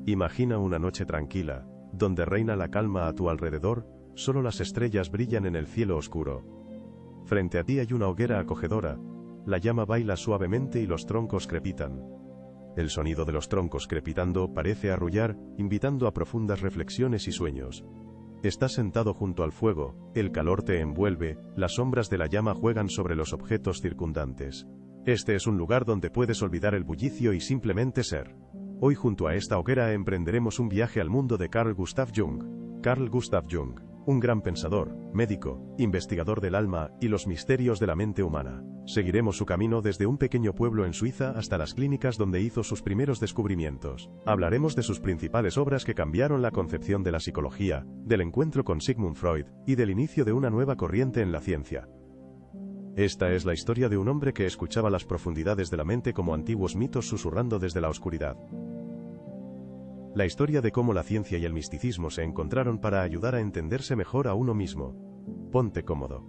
Imagina una noche tranquila, donde reina la calma a tu alrededor, solo las estrellas brillan en el cielo oscuro. Frente a ti hay una hoguera acogedora, la llama baila suavemente y los troncos crepitan. El sonido de los troncos crepitando parece arrullar, invitando a profundas reflexiones y sueños. Estás sentado junto al fuego, el calor te envuelve, las sombras de la llama juegan sobre los objetos circundantes. Este es un lugar donde puedes olvidar el bullicio y simplemente ser. Hoy junto a esta hoguera emprenderemos un viaje al mundo de Carl Gustav Jung. Carl Gustav Jung, un gran pensador, médico, investigador del alma y los misterios de la mente humana. Seguiremos su camino desde un pequeño pueblo en Suiza hasta las clínicas donde hizo sus primeros descubrimientos. Hablaremos de sus principales obras que cambiaron la concepción de la psicología, del encuentro con Sigmund Freud y del inicio de una nueva corriente en la ciencia. Esta es la historia de un hombre que escuchaba las profundidades de la mente como antiguos mitos susurrando desde la oscuridad. La historia de cómo la ciencia y el misticismo se encontraron para ayudar a entenderse mejor a uno mismo. Ponte cómodo.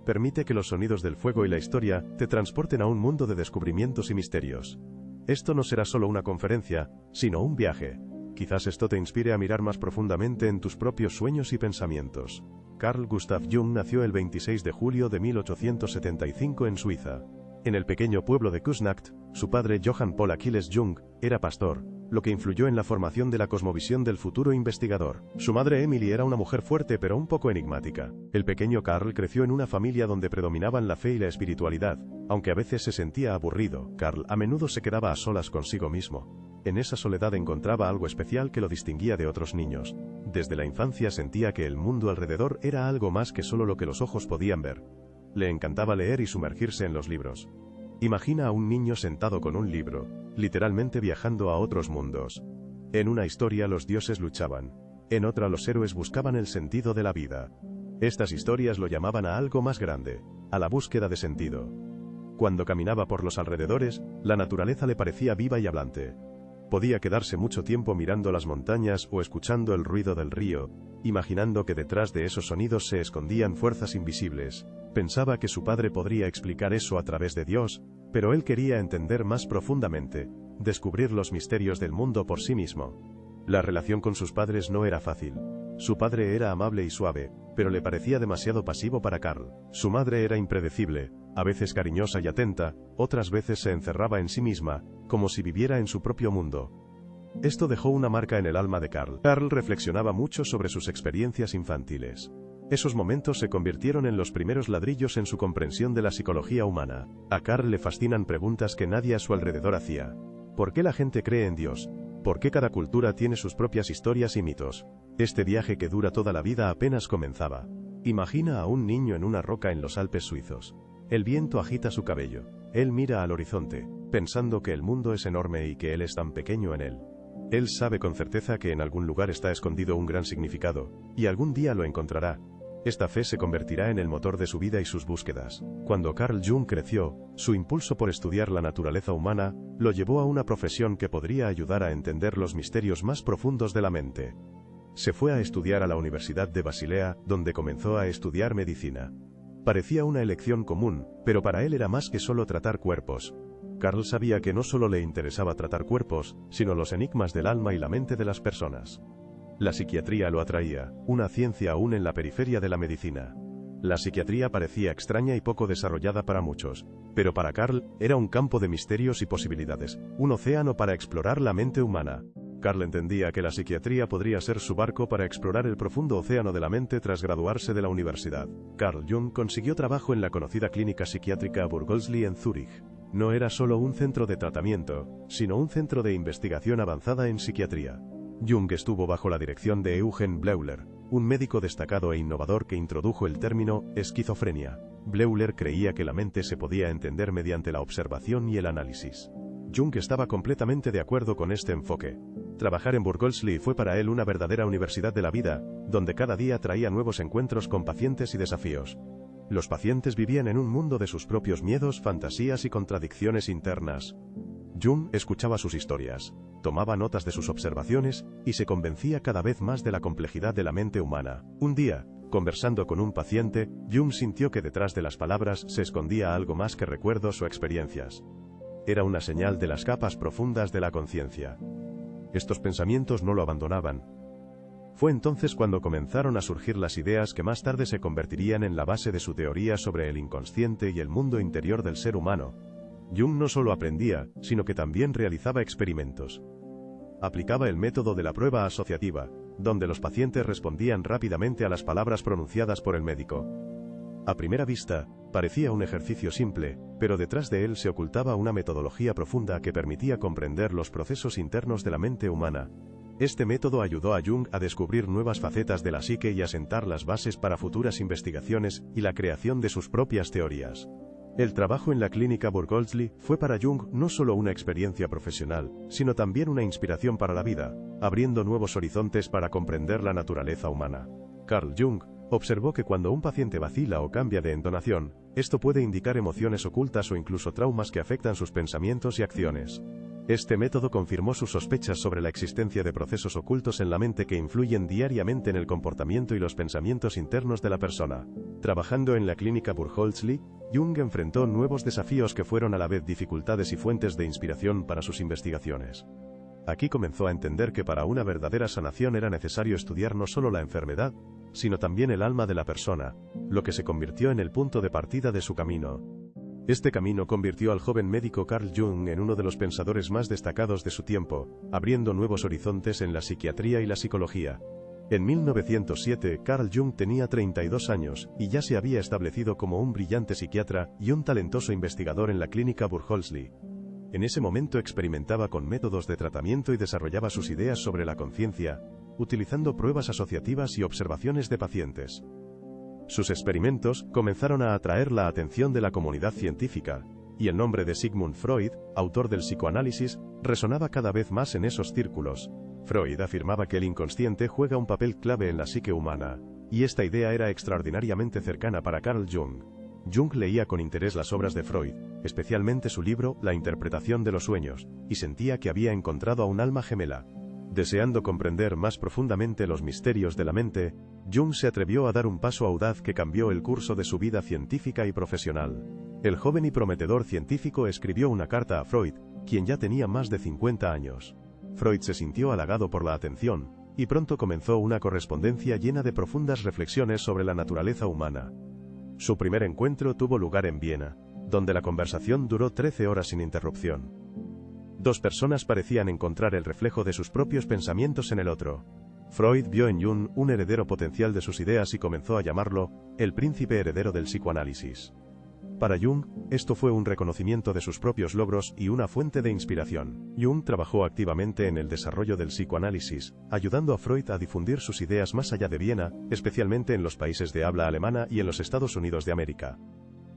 Permite que los sonidos del fuego y la historia te transporten a un mundo de descubrimientos y misterios. Esto no será solo una conferencia, sino un viaje. Quizás esto te inspire a mirar más profundamente en tus propios sueños y pensamientos. Carl Gustav Jung nació el 26 de julio de 1875 en Suiza. En el pequeño pueblo de Küsnacht, su padre Johann Paul Achilles Jung era pastor, lo que influyó en la formación de la cosmovisión del futuro investigador. Su madre Emily era una mujer fuerte pero un poco enigmática. El pequeño Carl creció en una familia donde predominaban la fe y la espiritualidad, aunque a veces se sentía aburrido. Carl a menudo se quedaba a solas consigo mismo. En esa soledad encontraba algo especial que lo distinguía de otros niños. Desde la infancia sentía que el mundo alrededor era algo más que solo lo que los ojos podían ver. Le encantaba leer y sumergirse en los libros. Imagina a un niño sentado con un libro, literalmente viajando a otros mundos. En una historia los dioses luchaban, en otra los héroes buscaban el sentido de la vida. Estas historias lo llamaban a algo más grande, a la búsqueda de sentido. Cuando caminaba por los alrededores, la naturaleza le parecía viva y hablante. Podía quedarse mucho tiempo mirando las montañas o escuchando el ruido del río, imaginando que detrás de esos sonidos se escondían fuerzas invisibles. Pensaba que su padre podría explicar eso a través de Dios, pero él quería entender más profundamente, descubrir los misterios del mundo por sí mismo. La relación con sus padres no era fácil. Su padre era amable y suave, pero le parecía demasiado pasivo para Carl. Su madre era impredecible, a veces cariñosa y atenta, otras veces se encerraba en sí misma, como si viviera en su propio mundo. Esto dejó una marca en el alma de Carl. Carl reflexionaba mucho sobre sus experiencias infantiles. Esos momentos se convirtieron en los primeros ladrillos en su comprensión de la psicología humana. A Carl le fascinan preguntas que nadie a su alrededor hacía. ¿Por qué la gente cree en Dios? ¿Por qué cada cultura tiene sus propias historias y mitos? Este viaje que dura toda la vida apenas comenzaba. Imagina a un niño en una roca en los Alpes suizos. El viento agita su cabello. Él mira al horizonte, pensando que el mundo es enorme y que él es tan pequeño en él. Él sabe con certeza que en algún lugar está escondido un gran significado, y algún día lo encontrará. Esta fe se convertirá en el motor de su vida y sus búsquedas. Cuando Carl Jung creció, su impulso por estudiar la naturaleza humana lo llevó a una profesión que podría ayudar a entender los misterios más profundos de la mente. Se fue a estudiar a la Universidad de Basilea, donde comenzó a estudiar medicina. Parecía una elección común, pero para él era más que solo tratar cuerpos. Carl sabía que no solo le interesaba tratar cuerpos, sino los enigmas del alma y la mente de las personas. La psiquiatría lo atraía, una ciencia aún en la periferia de la medicina. La psiquiatría parecía extraña y poco desarrollada para muchos, pero para Carl era un campo de misterios y posibilidades, un océano para explorar la mente humana. Carl entendía que la psiquiatría podría ser su barco para explorar el profundo océano de la mente tras graduarse de la universidad. Carl Jung consiguió trabajo en la conocida clínica psiquiátrica Burgosli en Zúrich. No era solo un centro de tratamiento, sino un centro de investigación avanzada en psiquiatría. Jung estuvo bajo la dirección de Eugen Bleuler, un médico destacado e innovador que introdujo el término esquizofrenia. Bleuler creía que la mente se podía entender mediante la observación y el análisis. Jung estaba completamente de acuerdo con este enfoque. Trabajar en Burgosli fue para él una verdadera universidad de la vida, donde cada día traía nuevos encuentros con pacientes y desafíos. Los pacientes vivían en un mundo de sus propios miedos, fantasías y contradicciones internas. Jung escuchaba sus historias, tomaba notas de sus observaciones y se convencía cada vez más de la complejidad de la mente humana. Un día, conversando con un paciente, Jung sintió que detrás de las palabras se escondía algo más que recuerdos o experiencias. Era una señal de las capas profundas de la conciencia. estos pensamientos no lo abandonaban. Fue entonces cuando comenzaron a surgir las ideas que más tarde se convertirían en la base de su teoría sobre el inconsciente y el mundo interior del ser humano. Jung no solo aprendía, sino que también realizaba experimentos. Aplicaba el método de la prueba asociativa, donde los pacientes respondían rápidamente a las palabras pronunciadas por el médico. A primera vista, parecía un ejercicio simple, pero detrás de él se ocultaba una metodología profunda que permitía comprender los procesos internos de la mente humana. Este método ayudó a Jung a descubrir nuevas facetas de la psique y a sentar las bases para futuras investigaciones y la creación de sus propias teorías. El trabajo en la clínica Burgholzli fue para Jung no solo una experiencia profesional, sino también una inspiración para la vida, abriendo nuevos horizontes para comprender la naturaleza humana. Carl Jung observó que cuando un paciente vacila o cambia de entonación, esto puede indicar emociones ocultas o incluso traumas que afectan sus pensamientos y acciones. Este método confirmó sus sospechas sobre la existencia de procesos ocultos en la mente que influyen diariamente en el comportamiento y los pensamientos internos de la persona. Trabajando en la clínica Burgholzli, Jung enfrentó nuevos desafíos que fueron a la vez dificultades y fuentes de inspiración para sus investigaciones. Aquí comenzó a entender que para una verdadera sanación era necesario estudiar no solo la enfermedad, sino también el alma de la persona, lo que se convirtió en el punto de partida de su camino. Este camino convirtió al joven médico Carl Jung en uno de los pensadores más destacados de su tiempo, abriendo nuevos horizontes en la psiquiatría y la psicología. En 1907, Carl Jung tenía 32 años, y ya se había establecido como un brillante psiquiatra y un talentoso investigador en la clínica Burgholzli. En ese momento experimentaba con métodos de tratamiento y desarrollaba sus ideas sobre la conciencia, utilizando pruebas asociativas y observaciones de pacientes. Sus experimentos comenzaron a atraer la atención de la comunidad científica, y el nombre de Sigmund Freud, autor del psicoanálisis, resonaba cada vez más en esos círculos. Freud afirmaba que el inconsciente juega un papel clave en la psique humana, y esta idea era extraordinariamente cercana para Carl Jung. Jung leía con interés las obras de Freud, especialmente su libro La interpretación de los sueños, y sentía que había encontrado a un alma gemela. Deseando comprender más profundamente los misterios de la mente, Jung se atrevió a dar un paso audaz que cambió el curso de su vida científica y profesional. El joven y prometedor científico escribió una carta a Freud, quien ya tenía más de 50 años. Freud se sintió halagado por la atención, y pronto comenzó una correspondencia llena de profundas reflexiones sobre la naturaleza humana. Su primer encuentro tuvo lugar en Viena, donde la conversación duró 13 horas sin interrupción. Dos personas parecían encontrar el reflejo de sus propios pensamientos en el otro. Freud vio en Jung un heredero potencial de sus ideas y comenzó a llamarlo el príncipe heredero del psicoanálisis. Para Jung, esto fue un reconocimiento de sus propios logros y una fuente de inspiración. Jung trabajó activamente en el desarrollo del psicoanálisis, ayudando a Freud a difundir sus ideas más allá de Viena, especialmente en los países de habla alemana y en los Estados Unidos de América.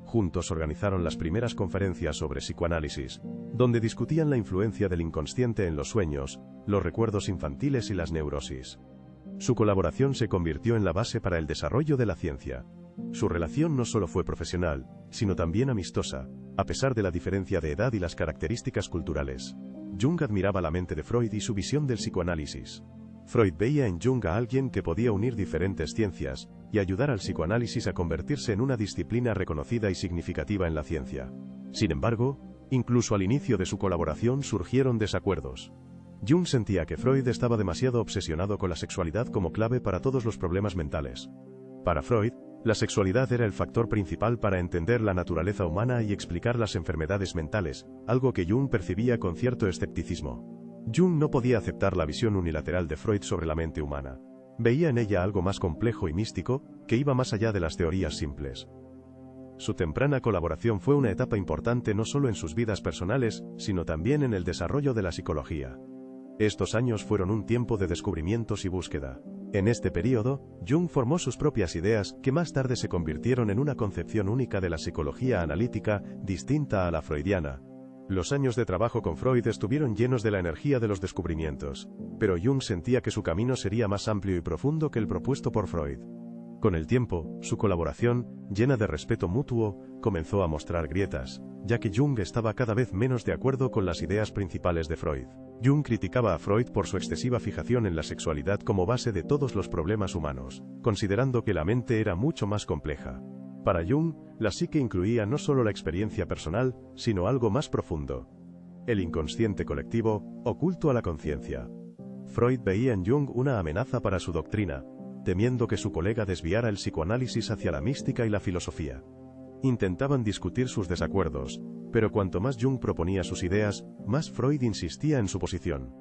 Juntos organizaron las primeras conferencias sobre psicoanálisis, donde discutían la influencia del inconsciente en los sueños, los recuerdos infantiles y las neurosis. Su colaboración se convirtió en la base para el desarrollo de la ciencia. Su relación no solo fue profesional, sino también amistosa, a pesar de la diferencia de edad y las características culturales. Jung admiraba la mente de Freud y su visión del psicoanálisis. Freud veía en Jung a alguien que podía unir diferentes ciencias, y ayudar al psicoanálisis a convertirse en una disciplina reconocida y significativa en la ciencia. Sin embargo, incluso al inicio de su colaboración surgieron desacuerdos. Jung sentía que Freud estaba demasiado obsesionado con la sexualidad como clave para todos los problemas mentales. Para Freud, la sexualidad era el factor principal para entender la naturaleza humana y explicar las enfermedades mentales, algo que Jung percibía con cierto escepticismo. Jung no podía aceptar la visión unilateral de Freud sobre la mente humana. Veía en ella algo más complejo y místico, que iba más allá de las teorías simples. Su temprana colaboración fue una etapa importante no solo en sus vidas personales, sino también en el desarrollo de la psicología. Estos años fueron un tiempo de descubrimientos y búsqueda. En este periodo, Jung formó sus propias ideas, que más tarde se convirtieron en una concepción única de la psicología analítica, distinta a la freudiana. Los años de trabajo con Freud estuvieron llenos de la energía de los descubrimientos, pero Jung sentía que su camino sería más amplio y profundo que el propuesto por Freud. Con el tiempo, su colaboración, llena de respeto mutuo, comenzó a mostrar grietas, ya que Jung estaba cada vez menos de acuerdo con las ideas principales de Freud. Jung criticaba a Freud por su excesiva fijación en la sexualidad como base de todos los problemas humanos, considerando que la mente era mucho más compleja. Para Jung, la psique incluía no solo la experiencia personal, sino algo más profundo: el inconsciente colectivo, oculto a la conciencia. Freud veía en Jung una amenaza para su doctrina, temiendo que su colega desviara el psicoanálisis hacia la mística y la filosofía. Intentaban discutir sus desacuerdos, pero cuanto más Jung proponía sus ideas, más Freud insistía en su posición.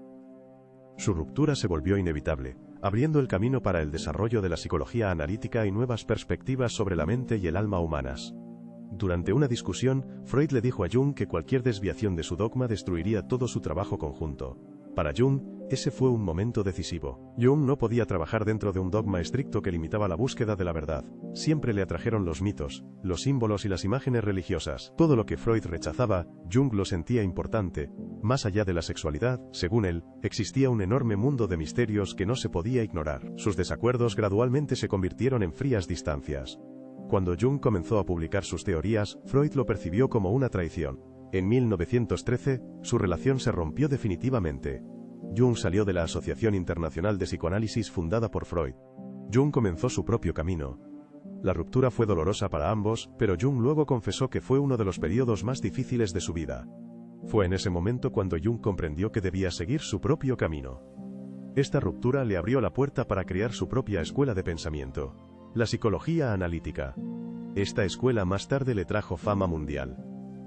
Su ruptura se volvió inevitable, abriendo el camino para el desarrollo de la psicología analítica y nuevas perspectivas sobre la mente y el alma humanas. Durante una discusión, Freud le dijo a Jung que cualquier desviación de su dogma destruiría todo su trabajo conjunto. Para Jung, ese fue un momento decisivo. Jung no podía trabajar dentro de un dogma estricto que limitaba la búsqueda de la verdad. Siempre le atrajeron los mitos, los símbolos y las imágenes religiosas. Todo lo que Freud rechazaba, Jung lo sentía importante. Más allá de la sexualidad, según él, existía un enorme mundo de misterios que no se podía ignorar. Sus desacuerdos gradualmente se convirtieron en frías distancias. Cuando Jung comenzó a publicar sus teorías, Freud lo percibió como una traición. En 1913, su relación se rompió definitivamente. Jung salió de la Asociación Internacional de Psicoanálisis fundada por Freud. Jung comenzó su propio camino. La ruptura fue dolorosa para ambos, pero Jung luego confesó que fue uno de los periodos más difíciles de su vida. Fue en ese momento cuando Jung comprendió que debía seguir su propio camino. Esta ruptura le abrió la puerta para crear su propia escuela de pensamiento, la psicología analítica. Esta escuela más tarde le trajo fama mundial.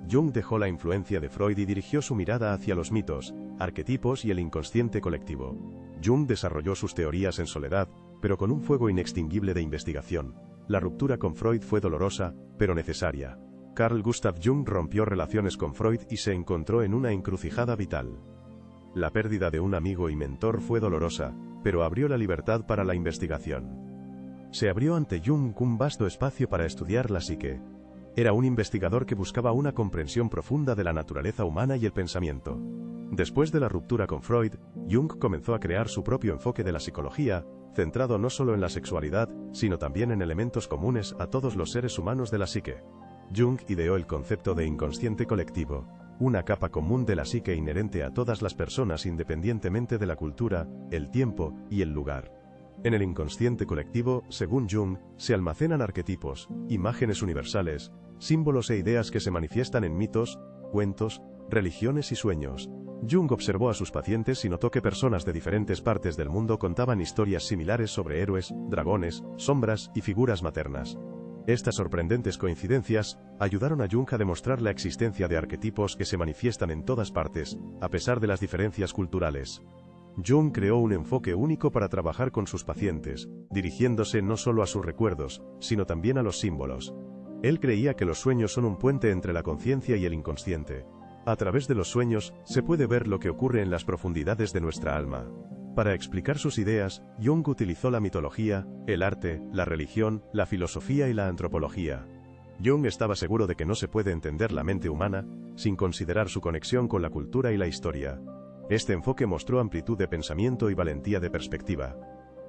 Jung dejó la influencia de Freud y dirigió su mirada hacia los mitos, arquetipos y el inconsciente colectivo. Jung desarrolló sus teorías en soledad, pero con un fuego inextinguible de investigación. La ruptura con Freud fue dolorosa, pero necesaria. Carl Gustav Jung rompió relaciones con Freud y se encontró en una encrucijada vital. La pérdida de un amigo y mentor fue dolorosa, pero abrió la libertad para la investigación. Se abrió ante Jung un vasto espacio para estudiar la psique. Era un investigador que buscaba una comprensión profunda de la naturaleza humana y el pensamiento. Después de la ruptura con Freud, Jung comenzó a crear su propio enfoque de la psicología, centrado no solo en la sexualidad, sino también en elementos comunes a todos los seres humanos de la psique. Jung ideó el concepto de inconsciente colectivo, una capa común de la psique inherente a todas las personas independientemente de la cultura, el tiempo y el lugar. En el inconsciente colectivo, según Jung, se almacenan arquetipos, imágenes universales, símbolos e ideas que se manifiestan en mitos, cuentos, religiones y sueños. Jung observó a sus pacientes y notó que personas de diferentes partes del mundo contaban historias similares sobre héroes, dragones, sombras y figuras maternas. Estas sorprendentes coincidencias ayudaron a Jung a demostrar la existencia de arquetipos que se manifiestan en todas partes, a pesar de las diferencias culturales. Jung creó un enfoque único para trabajar con sus pacientes, dirigiéndose no solo a sus recuerdos, sino también a los símbolos. Él creía que los sueños son un puente entre la conciencia y el inconsciente. A través de los sueños, se puede ver lo que ocurre en las profundidades de nuestra alma. Para explicar sus ideas, Jung utilizó la mitología, el arte, la religión, la filosofía y la antropología. Jung estaba seguro de que no se puede entender la mente humana sin considerar su conexión con la cultura y la historia. Este enfoque mostró amplitud de pensamiento y valentía de perspectiva.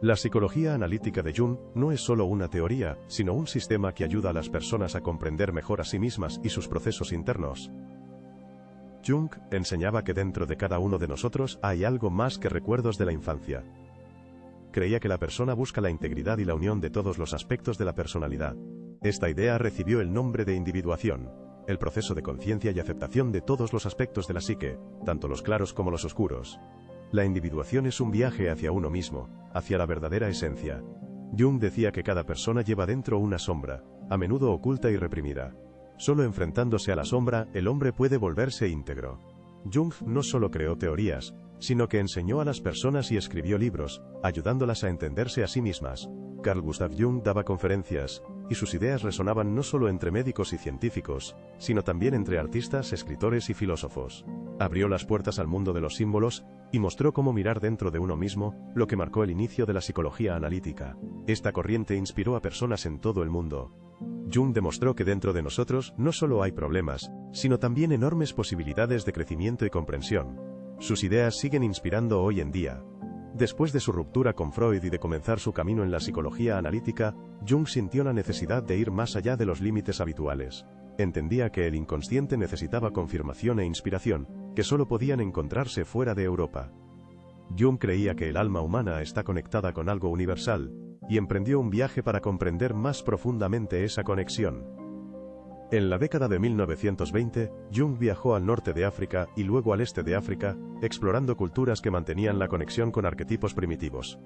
La psicología analítica de Jung no es solo una teoría, sino un sistema que ayuda a las personas a comprender mejor a sí mismas y sus procesos internos. Jung enseñaba que dentro de cada uno de nosotros hay algo más que recuerdos de la infancia. Creía que la persona busca la integridad y la unión de todos los aspectos de la personalidad. Esta idea recibió el nombre de individuación, el proceso de conciencia y aceptación de todos los aspectos de la psique, tanto los claros como los oscuros. La individuación es un viaje hacia uno mismo, hacia la verdadera esencia. Jung decía que cada persona lleva dentro una sombra, a menudo oculta y reprimida. Solo enfrentándose a la sombra, el hombre puede volverse íntegro. Jung no solo creó teorías, sino que enseñó a las personas y escribió libros, ayudándolas a entenderse a sí mismas. Carl Gustav Jung daba conferencias, y sus ideas resonaban no solo entre médicos y científicos, sino también entre artistas, escritores y filósofos. Abrió las puertas al mundo de los símbolos, y mostró cómo mirar dentro de uno mismo, lo que marcó el inicio de la psicología analítica. Esta corriente inspiró a personas en todo el mundo. Jung demostró que dentro de nosotros no solo hay problemas, sino también enormes posibilidades de crecimiento y comprensión. Sus ideas siguen inspirando hoy en día. Después de su ruptura con Freud y de comenzar su camino en la psicología analítica, Jung sintió la necesidad de ir más allá de los límites habituales. Entendía que el inconsciente necesitaba confirmación e inspiración, que solo podían encontrarse fuera de Europa. Jung creía que el alma humana está conectada con algo universal, y emprendió un viaje para comprender más profundamente esa conexión. En la década de 1920, Jung viajó al norte de África y luego al este de África, explorando culturas que mantenían la conexión con arquetipos primitivos.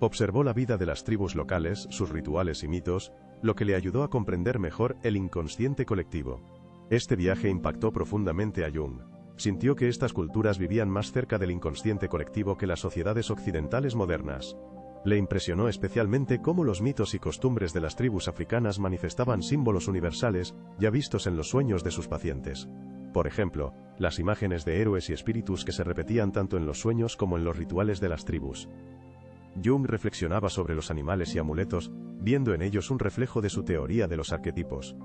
Observó la vida de las tribus locales, sus rituales y mitos, lo que le ayudó a comprender mejor el inconsciente colectivo. Este viaje impactó profundamente a Jung. Sintió que estas culturas vivían más cerca del inconsciente colectivo que las sociedades occidentales modernas. Le impresionó especialmente cómo los mitos y costumbres de las tribus africanas manifestaban símbolos universales, ya vistos en los sueños de sus pacientes. Por ejemplo, las imágenes de héroes y espíritus que se repetían tanto en los sueños como en los rituales de las tribus. Jung reflexionaba sobre los animales y amuletos, viendo en ellos un reflejo de su teoría de los arquetipos.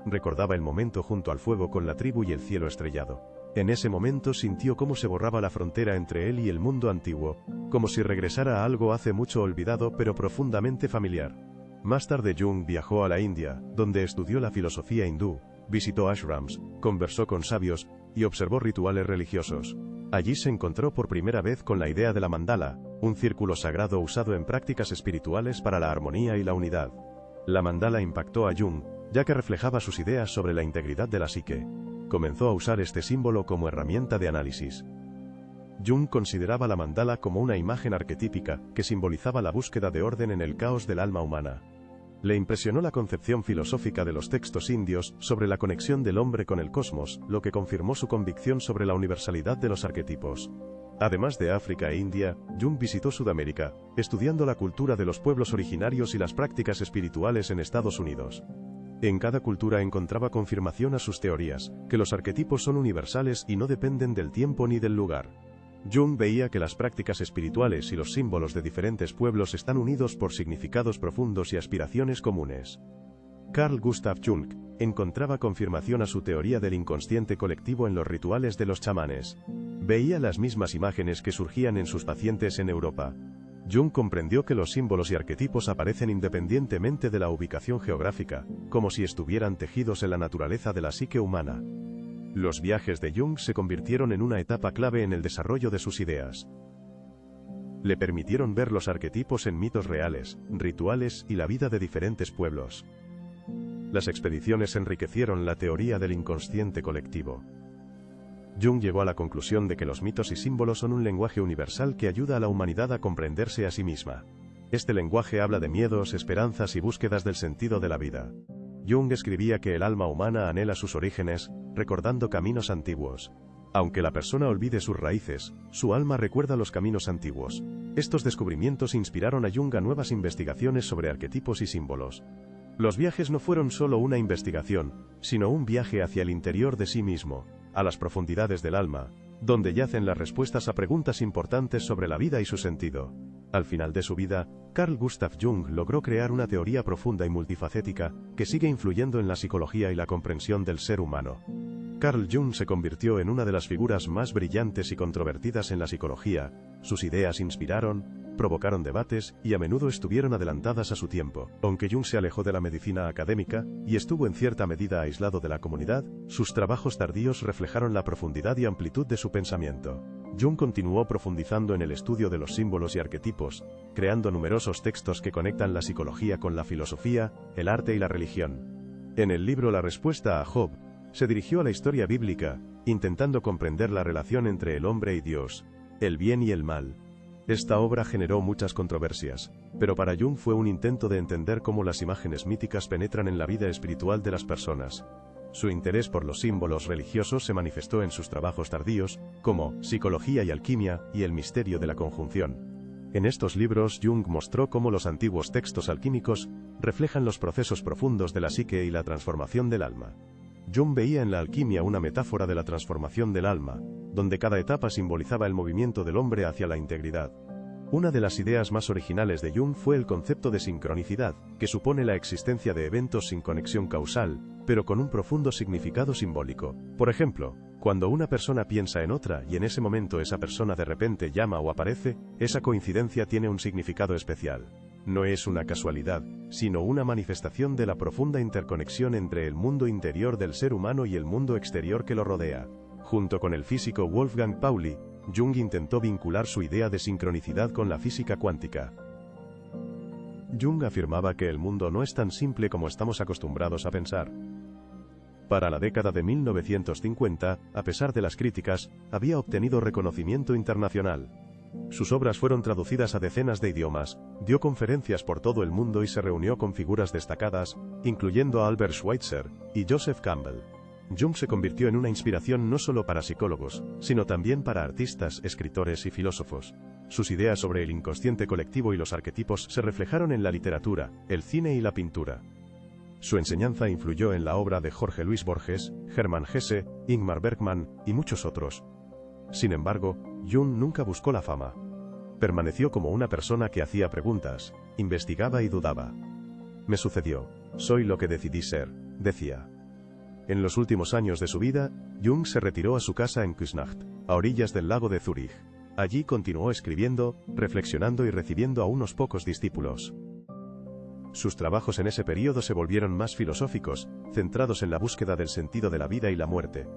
Recordaba el momento junto al fuego con la tribu y el cielo estrellado. En ese momento sintió cómo se borraba la frontera entre él y el mundo antiguo, como si regresara a algo hace mucho olvidado pero profundamente familiar. Más tarde Jung viajó a la India, donde estudió la filosofía hindú, visitó ashrams, conversó con sabios, y observó rituales religiosos. Allí se encontró por primera vez con la idea de la mandala, un círculo sagrado usado en prácticas espirituales para la armonía y la unidad. La mandala impactó a Jung, ya que reflejaba sus ideas sobre la integridad de la psique. Comenzó a usar este símbolo como herramienta de análisis. Jung consideraba la mandala como una imagen arquetípica que simbolizaba la búsqueda de orden en el caos del alma humana. Le impresionó la concepción filosófica de los textos indios sobre la conexión del hombre con el cosmos, lo que confirmó su convicción sobre la universalidad de los arquetipos. Además de África e India, Jung visitó Sudamérica, estudiando la cultura de los pueblos originarios y las prácticas espirituales en Estados Unidos. En cada cultura encontraba confirmación a sus teorías, que los arquetipos son universales y no dependen del tiempo ni del lugar. Jung veía que las prácticas espirituales y los símbolos de diferentes pueblos están unidos por significados profundos y aspiraciones comunes. Carl Gustav Jung encontraba confirmación a su teoría del inconsciente colectivo en los rituales de los chamanes. Veía las mismas imágenes que surgían en sus pacientes en Europa. Jung comprendió que los símbolos y arquetipos aparecen independientemente de la ubicación geográfica, como si estuvieran tejidos en la naturaleza de la psique humana. Los viajes de Jung se convirtieron en una etapa clave en el desarrollo de sus ideas. Le permitieron ver los arquetipos en mitos reales, rituales y la vida de diferentes pueblos. Las expediciones enriquecieron la teoría del inconsciente colectivo. Jung llegó a la conclusión de que los mitos y símbolos son un lenguaje universal que ayuda a la humanidad a comprenderse a sí misma. Este lenguaje habla de miedos, esperanzas y búsquedas del sentido de la vida. Jung escribía que el alma humana anhela sus orígenes, recordando caminos antiguos. Aunque la persona olvide sus raíces, su alma recuerda los caminos antiguos. Estos descubrimientos inspiraron a Jung a nuevas investigaciones sobre arquetipos y símbolos. Los viajes no fueron solo una investigación, sino un viaje hacia el interior de sí mismo, a las profundidades del alma, donde yacen las respuestas a preguntas importantes sobre la vida y su sentido. Al final de su vida, Carl Gustav Jung logró crear una teoría profunda y multifacética, que sigue influyendo en la psicología y la comprensión del ser humano. Carl Jung se convirtió en una de las figuras más brillantes y controvertidas en la psicología. Sus ideas inspiraron, provocaron debates y a menudo estuvieron adelantadas a su tiempo. Aunque Jung se alejó de la medicina académica y estuvo en cierta medida aislado de la comunidad, sus trabajos tardíos reflejaron la profundidad y amplitud de su pensamiento. Jung continuó profundizando en el estudio de los símbolos y arquetipos, creando numerosos textos que conectan la psicología con la filosofía, el arte y la religión. En el libro La respuesta a Job, se dirigió a la historia bíblica, intentando comprender la relación entre el hombre y Dios, el bien y el mal. Esta obra generó muchas controversias, pero para Jung fue un intento de entender cómo las imágenes míticas penetran en la vida espiritual de las personas. Su interés por los símbolos religiosos se manifestó en sus trabajos tardíos, como Psicología y Alquimia y El misterio de la conjunción. En estos libros Jung mostró cómo los antiguos textos alquímicos reflejan los procesos profundos de la psique y la transformación del alma. Jung veía en la alquimia una metáfora de la transformación del alma, donde cada etapa simbolizaba el movimiento del hombre hacia la integridad. Una de las ideas más originales de Jung fue el concepto de sincronicidad, que supone la existencia de eventos sin conexión causal, pero con un profundo significado simbólico. Por ejemplo, cuando una persona piensa en otra y en ese momento esa persona de repente llama o aparece, esa coincidencia tiene un significado especial. No es una casualidad, sino una manifestación de la profunda interconexión entre el mundo interior del ser humano y el mundo exterior que lo rodea. Junto con el físico Wolfgang Pauli, Jung intentó vincular su idea de sincronicidad con la física cuántica. Jung afirmaba que el mundo no es tan simple como estamos acostumbrados a pensar. Para la década de 1950, a pesar de las críticas, había obtenido reconocimiento internacional. Sus obras fueron traducidas a decenas de idiomas, dio conferencias por todo el mundo y se reunió con figuras destacadas, incluyendo a Albert Schweitzer y Joseph Campbell. Jung se convirtió en una inspiración no solo para psicólogos, sino también para artistas, escritores y filósofos. Sus ideas sobre el inconsciente colectivo y los arquetipos se reflejaron en la literatura, el cine y la pintura. Su enseñanza influyó en la obra de Jorge Luis Borges, Hermann Hesse, Ingmar Bergman y muchos otros. Sin embargo, Jung nunca buscó la fama. Permaneció como una persona que hacía preguntas, investigaba y dudaba. Me sucedió. Soy lo que decidí ser, decía. En los últimos años de su vida, Jung se retiró a su casa en Küsnacht, a orillas del lago de Zúrich. Allí continuó escribiendo, reflexionando y recibiendo a unos pocos discípulos. Sus trabajos en ese período se volvieron más filosóficos, centrados en la búsqueda del sentido de la vida y la muerte.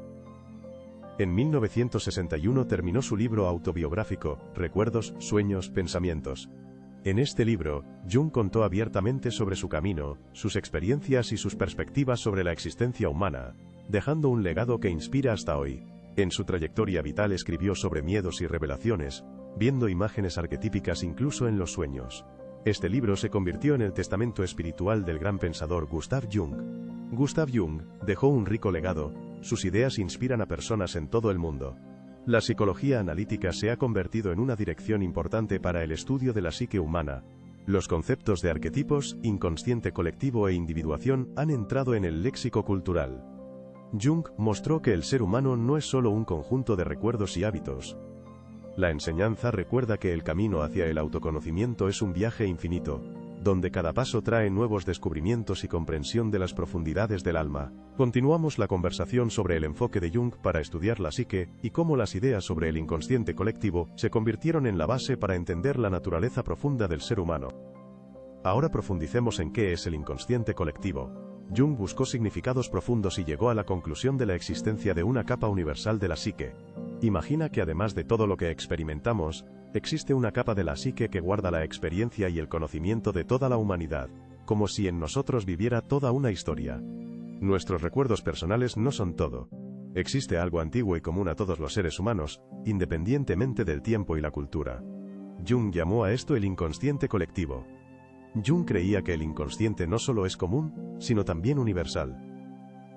En 1961 terminó su libro autobiográfico, Recuerdos, Sueños, Pensamientos. En este libro, Jung contó abiertamente sobre su camino, sus experiencias y sus perspectivas sobre la existencia humana, dejando un legado que inspira hasta hoy. En su trayectoria vital escribió sobre miedos y revelaciones, viendo imágenes arquetípicas incluso en los sueños. Este libro se convirtió en el testamento espiritual del gran pensador Gustav Jung. Gustav Jung dejó un rico legado, sus ideas inspiran a personas en todo el mundo. La psicología analítica se ha convertido en una dirección importante para el estudio de la psique humana. Los conceptos de arquetipos, inconsciente colectivo e individuación han entrado en el léxico cultural. Jung mostró que el ser humano no es solo un conjunto de recuerdos y hábitos. La enseñanza recuerda que el camino hacia el autoconocimiento es un viaje infinito, donde cada paso trae nuevos descubrimientos y comprensión de las profundidades del alma. Continuamos la conversación sobre el enfoque de Jung para estudiar la psique, y cómo las ideas sobre el inconsciente colectivo se convirtieron en la base para entender la naturaleza profunda del ser humano. Ahora profundicemos en qué es el inconsciente colectivo. Jung buscó significados profundos y llegó a la conclusión de la existencia de una capa universal de la psique. Imagina que además de todo lo que experimentamos, existe una capa de la psique que guarda la experiencia y el conocimiento de toda la humanidad, como si en nosotros viviera toda una historia. Nuestros recuerdos personales no son todo. Existe algo antiguo y común a todos los seres humanos, independientemente del tiempo y la cultura. Jung llamó a esto el inconsciente colectivo. Jung creía que el inconsciente no solo es común, sino también universal.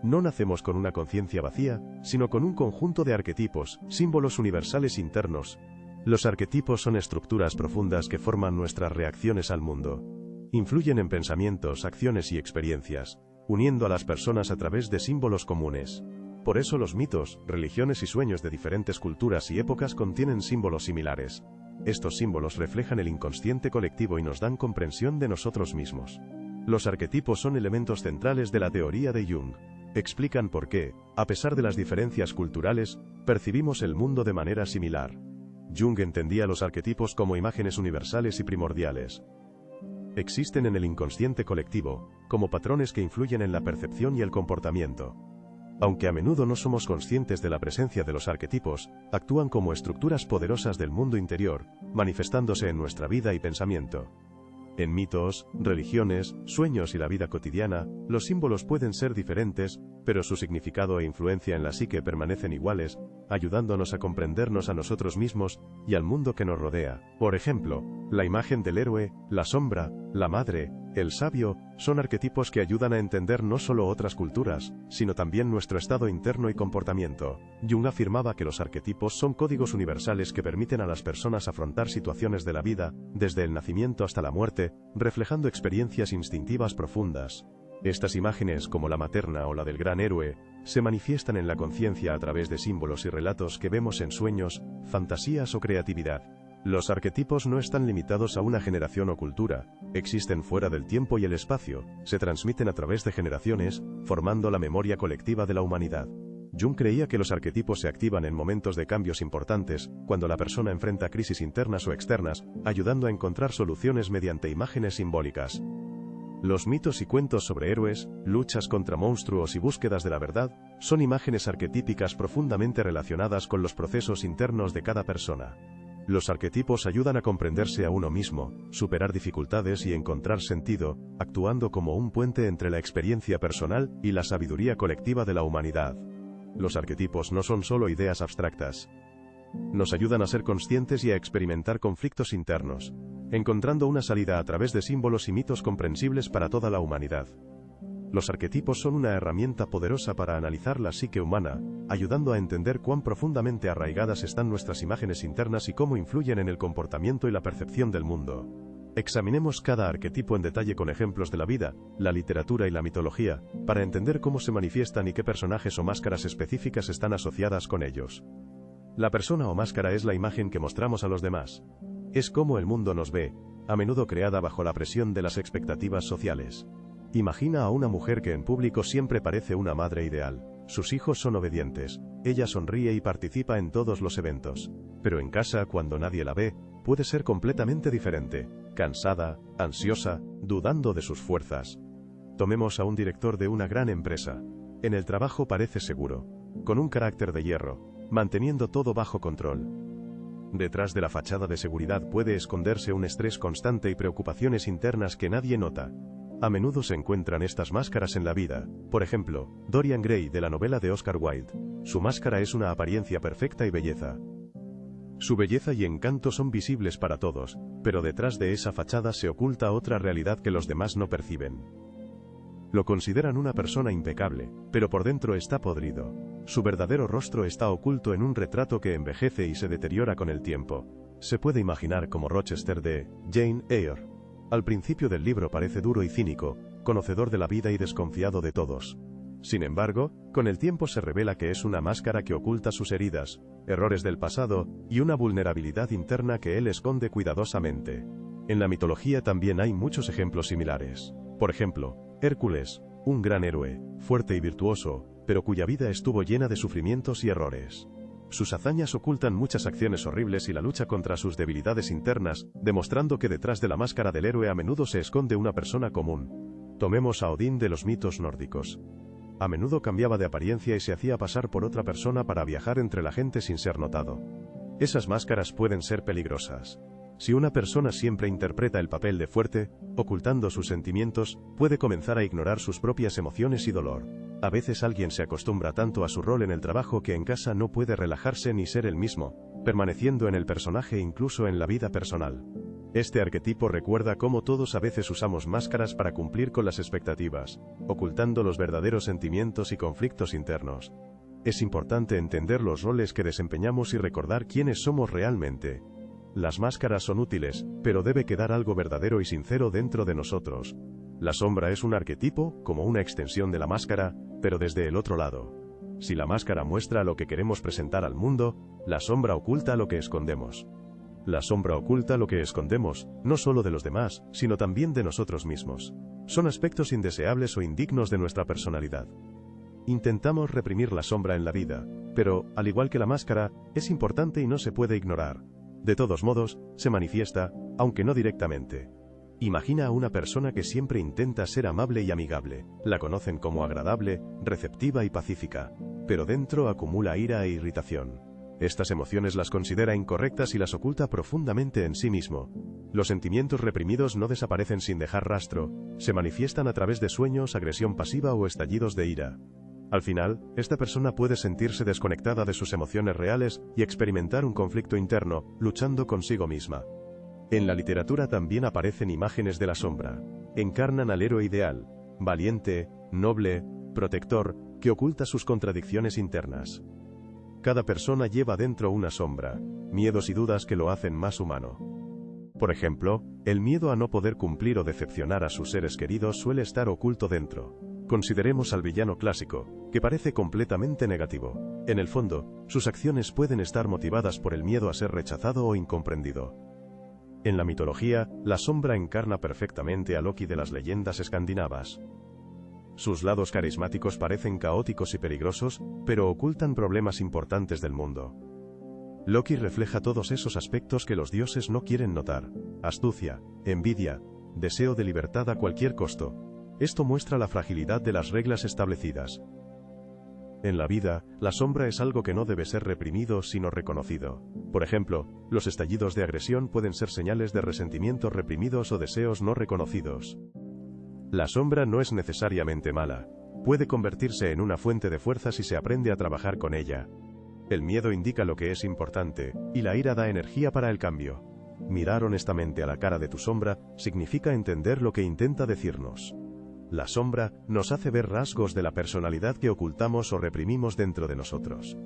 No nacemos con una conciencia vacía, sino con un conjunto de arquetipos, símbolos universales internos. Los arquetipos son estructuras profundas que forman nuestras reacciones al mundo. Influyen en pensamientos, acciones y experiencias, uniendo a las personas a través de símbolos comunes. Por eso los mitos, religiones y sueños de diferentes culturas y épocas contienen símbolos similares. Estos símbolos reflejan el inconsciente colectivo y nos dan comprensión de nosotros mismos. Los arquetipos son elementos centrales de la teoría de Jung. Explican por qué, a pesar de las diferencias culturales, percibimos el mundo de manera similar. Jung entendía los arquetipos como imágenes universales y primordiales. Existen en el inconsciente colectivo, como patrones que influyen en la percepción y el comportamiento. Aunque a menudo no somos conscientes de la presencia de los arquetipos, actúan como estructuras poderosas del mundo interior, manifestándose en nuestra vida y pensamiento. En mitos, religiones, sueños y la vida cotidiana, los símbolos pueden ser diferentes, pero su significado e influencia en la psique permanecen iguales, ayudándonos a comprendernos a nosotros mismos y al mundo que nos rodea. Por ejemplo, la imagen del héroe, la sombra, la madre, el sabio, son arquetipos que ayudan a entender no solo otras culturas, sino también nuestro estado interno y comportamiento. Jung afirmaba que los arquetipos son códigos universales que permiten a las personas afrontar situaciones de la vida, desde el nacimiento hasta la muerte, reflejando experiencias instintivas profundas. Estas imágenes, como la materna o la del gran héroe, se manifiestan en la conciencia a través de símbolos y relatos que vemos en sueños, fantasías o creatividad. Los arquetipos no están limitados a una generación o cultura, existen fuera del tiempo y el espacio, se transmiten a través de generaciones, formando la memoria colectiva de la humanidad. Jung creía que los arquetipos se activan en momentos de cambios importantes, cuando la persona enfrenta crisis internas o externas, ayudando a encontrar soluciones mediante imágenes simbólicas. Los mitos y cuentos sobre héroes, luchas contra monstruos y búsquedas de la verdad, son imágenes arquetípicas profundamente relacionadas con los procesos internos de cada persona. Los arquetipos ayudan a comprenderse a uno mismo, superar dificultades y encontrar sentido, actuando como un puente entre la experiencia personal y la sabiduría colectiva de la humanidad. Los arquetipos no son solo ideas abstractas. Nos ayudan a ser conscientes y a experimentar conflictos internos, encontrando una salida a través de símbolos y mitos comprensibles para toda la humanidad. Los arquetipos son una herramienta poderosa para analizar la psique humana, ayudando a entender cuán profundamente arraigadas están nuestras imágenes internas y cómo influyen en el comportamiento y la percepción del mundo. Examinemos cada arquetipo en detalle con ejemplos de la vida, la literatura y la mitología, para entender cómo se manifiestan y qué personajes o máscaras específicas están asociadas con ellos. La persona o máscara es la imagen que mostramos a los demás. Es cómo el mundo nos ve, a menudo creada bajo la presión de las expectativas sociales. Imagina a una mujer que en público siempre parece una madre ideal. Sus hijos son obedientes, ella sonríe y participa en todos los eventos. Pero en casa, cuando nadie la ve, puede ser completamente diferente, cansada, ansiosa, dudando de sus fuerzas. Tomemos a un director de una gran empresa. En el trabajo parece seguro, con un carácter de hierro, manteniendo todo bajo control. Detrás de la fachada de seguridad puede esconderse un estrés constante y preocupaciones internas que nadie nota. A menudo se encuentran estas máscaras en la vida. Por ejemplo, Dorian Gray de la novela de Oscar Wilde. Su máscara es una apariencia perfecta y belleza. Su belleza y encanto son visibles para todos, pero detrás de esa fachada se oculta otra realidad que los demás no perciben. Lo consideran una persona impecable, pero por dentro está podrido. Su verdadero rostro está oculto en un retrato que envejece y se deteriora con el tiempo. Se puede imaginar como Rochester de Jane Eyre. Al principio del libro parece duro y cínico, conocedor de la vida y desconfiado de todos. Sin embargo, con el tiempo se revela que es una máscara que oculta sus heridas, errores del pasado, y una vulnerabilidad interna que él esconde cuidadosamente. En la mitología también hay muchos ejemplos similares. Por ejemplo, Hércules, un gran héroe, fuerte y virtuoso, pero cuya vida estuvo llena de sufrimientos y errores. Sus hazañas ocultan muchas acciones horribles y la lucha contra sus debilidades internas, demostrando que detrás de la máscara del héroe a menudo se esconde una persona común. Tomemos a Odín de los mitos nórdicos. A menudo cambiaba de apariencia y se hacía pasar por otra persona para viajar entre la gente sin ser notado. Esas máscaras pueden ser peligrosas. Si una persona siempre interpreta el papel de fuerte, ocultando sus sentimientos, puede comenzar a ignorar sus propias emociones y dolor. A veces alguien se acostumbra tanto a su rol en el trabajo que en casa no puede relajarse ni ser el mismo, permaneciendo en el personaje incluso en la vida personal. Este arquetipo recuerda cómo todos a veces usamos máscaras para cumplir con las expectativas, ocultando los verdaderos sentimientos y conflictos internos. Es importante entender los roles que desempeñamos y recordar quiénes somos realmente. Las máscaras son útiles, pero debe quedar algo verdadero y sincero dentro de nosotros. La sombra es un arquetipo, como una extensión de la máscara, pero desde el otro lado. Si la máscara muestra lo que queremos presentar al mundo, la sombra oculta lo que escondemos. La sombra oculta lo que escondemos, no solo de los demás, sino también de nosotros mismos. Son aspectos indeseables o indignos de nuestra personalidad. Intentamos reprimir la sombra en la vida, pero, al igual que la máscara, es importante y no se puede ignorar. De todos modos, se manifiesta, aunque no directamente. Imagina a una persona que siempre intenta ser amable y amigable. La conocen como agradable, receptiva y pacífica, pero dentro acumula ira e irritación. Estas emociones las considera incorrectas y las oculta profundamente en sí mismo. Los sentimientos reprimidos no desaparecen sin dejar rastro, se manifiestan a través de sueños, agresión pasiva o estallidos de ira. Al final, esta persona puede sentirse desconectada de sus emociones reales y experimentar un conflicto interno, luchando consigo misma. En la literatura también aparecen imágenes de la sombra. Encarnan al héroe ideal, valiente, noble, protector, que oculta sus contradicciones internas. Cada persona lleva dentro una sombra, miedos y dudas que lo hacen más humano. Por ejemplo, el miedo a no poder cumplir o decepcionar a sus seres queridos suele estar oculto dentro. Consideremos al villano clásico, que parece completamente negativo. En el fondo, sus acciones pueden estar motivadas por el miedo a ser rechazado o incomprendido. En la mitología, la sombra encarna perfectamente a Loki de las leyendas escandinavas. Sus lados carismáticos parecen caóticos y peligrosos, pero ocultan problemas importantes del mundo. Loki refleja todos esos aspectos que los dioses no quieren notar: astucia, envidia, deseo de libertad a cualquier costo. Esto muestra la fragilidad de las reglas establecidas. En la vida, la sombra es algo que no debe ser reprimido sino reconocido. Por ejemplo, los estallidos de agresión pueden ser señales de resentimientos reprimidos o deseos no reconocidos. La sombra no es necesariamente mala. Puede convertirse en una fuente de fuerza si se aprende a trabajar con ella. El miedo indica lo que es importante, y la ira da energía para el cambio. Mirar honestamente a la cara de tu sombra significa entender lo que intenta decirnos. La sombra nos hace ver rasgos de la personalidad que ocultamos o reprimimos dentro de nosotros.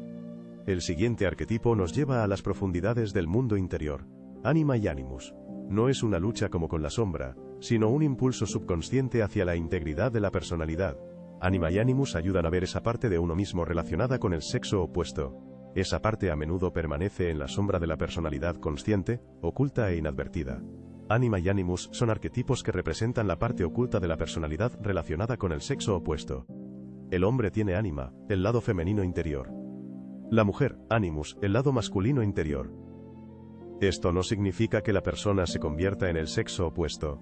El siguiente arquetipo nos lleva a las profundidades del mundo interior. Ánima y Animus. No es una lucha como con la sombra, sino un impulso subconsciente hacia la integridad de la personalidad. Ánima y Animus ayudan a ver esa parte de uno mismo relacionada con el sexo opuesto. Esa parte a menudo permanece en la sombra de la personalidad consciente, oculta e inadvertida. Ánima y Animus son arquetipos que representan la parte oculta de la personalidad relacionada con el sexo opuesto. El hombre tiene ánima, el lado femenino interior. La mujer, Animus, el lado masculino interior. Esto no significa que la persona se convierta en el sexo opuesto.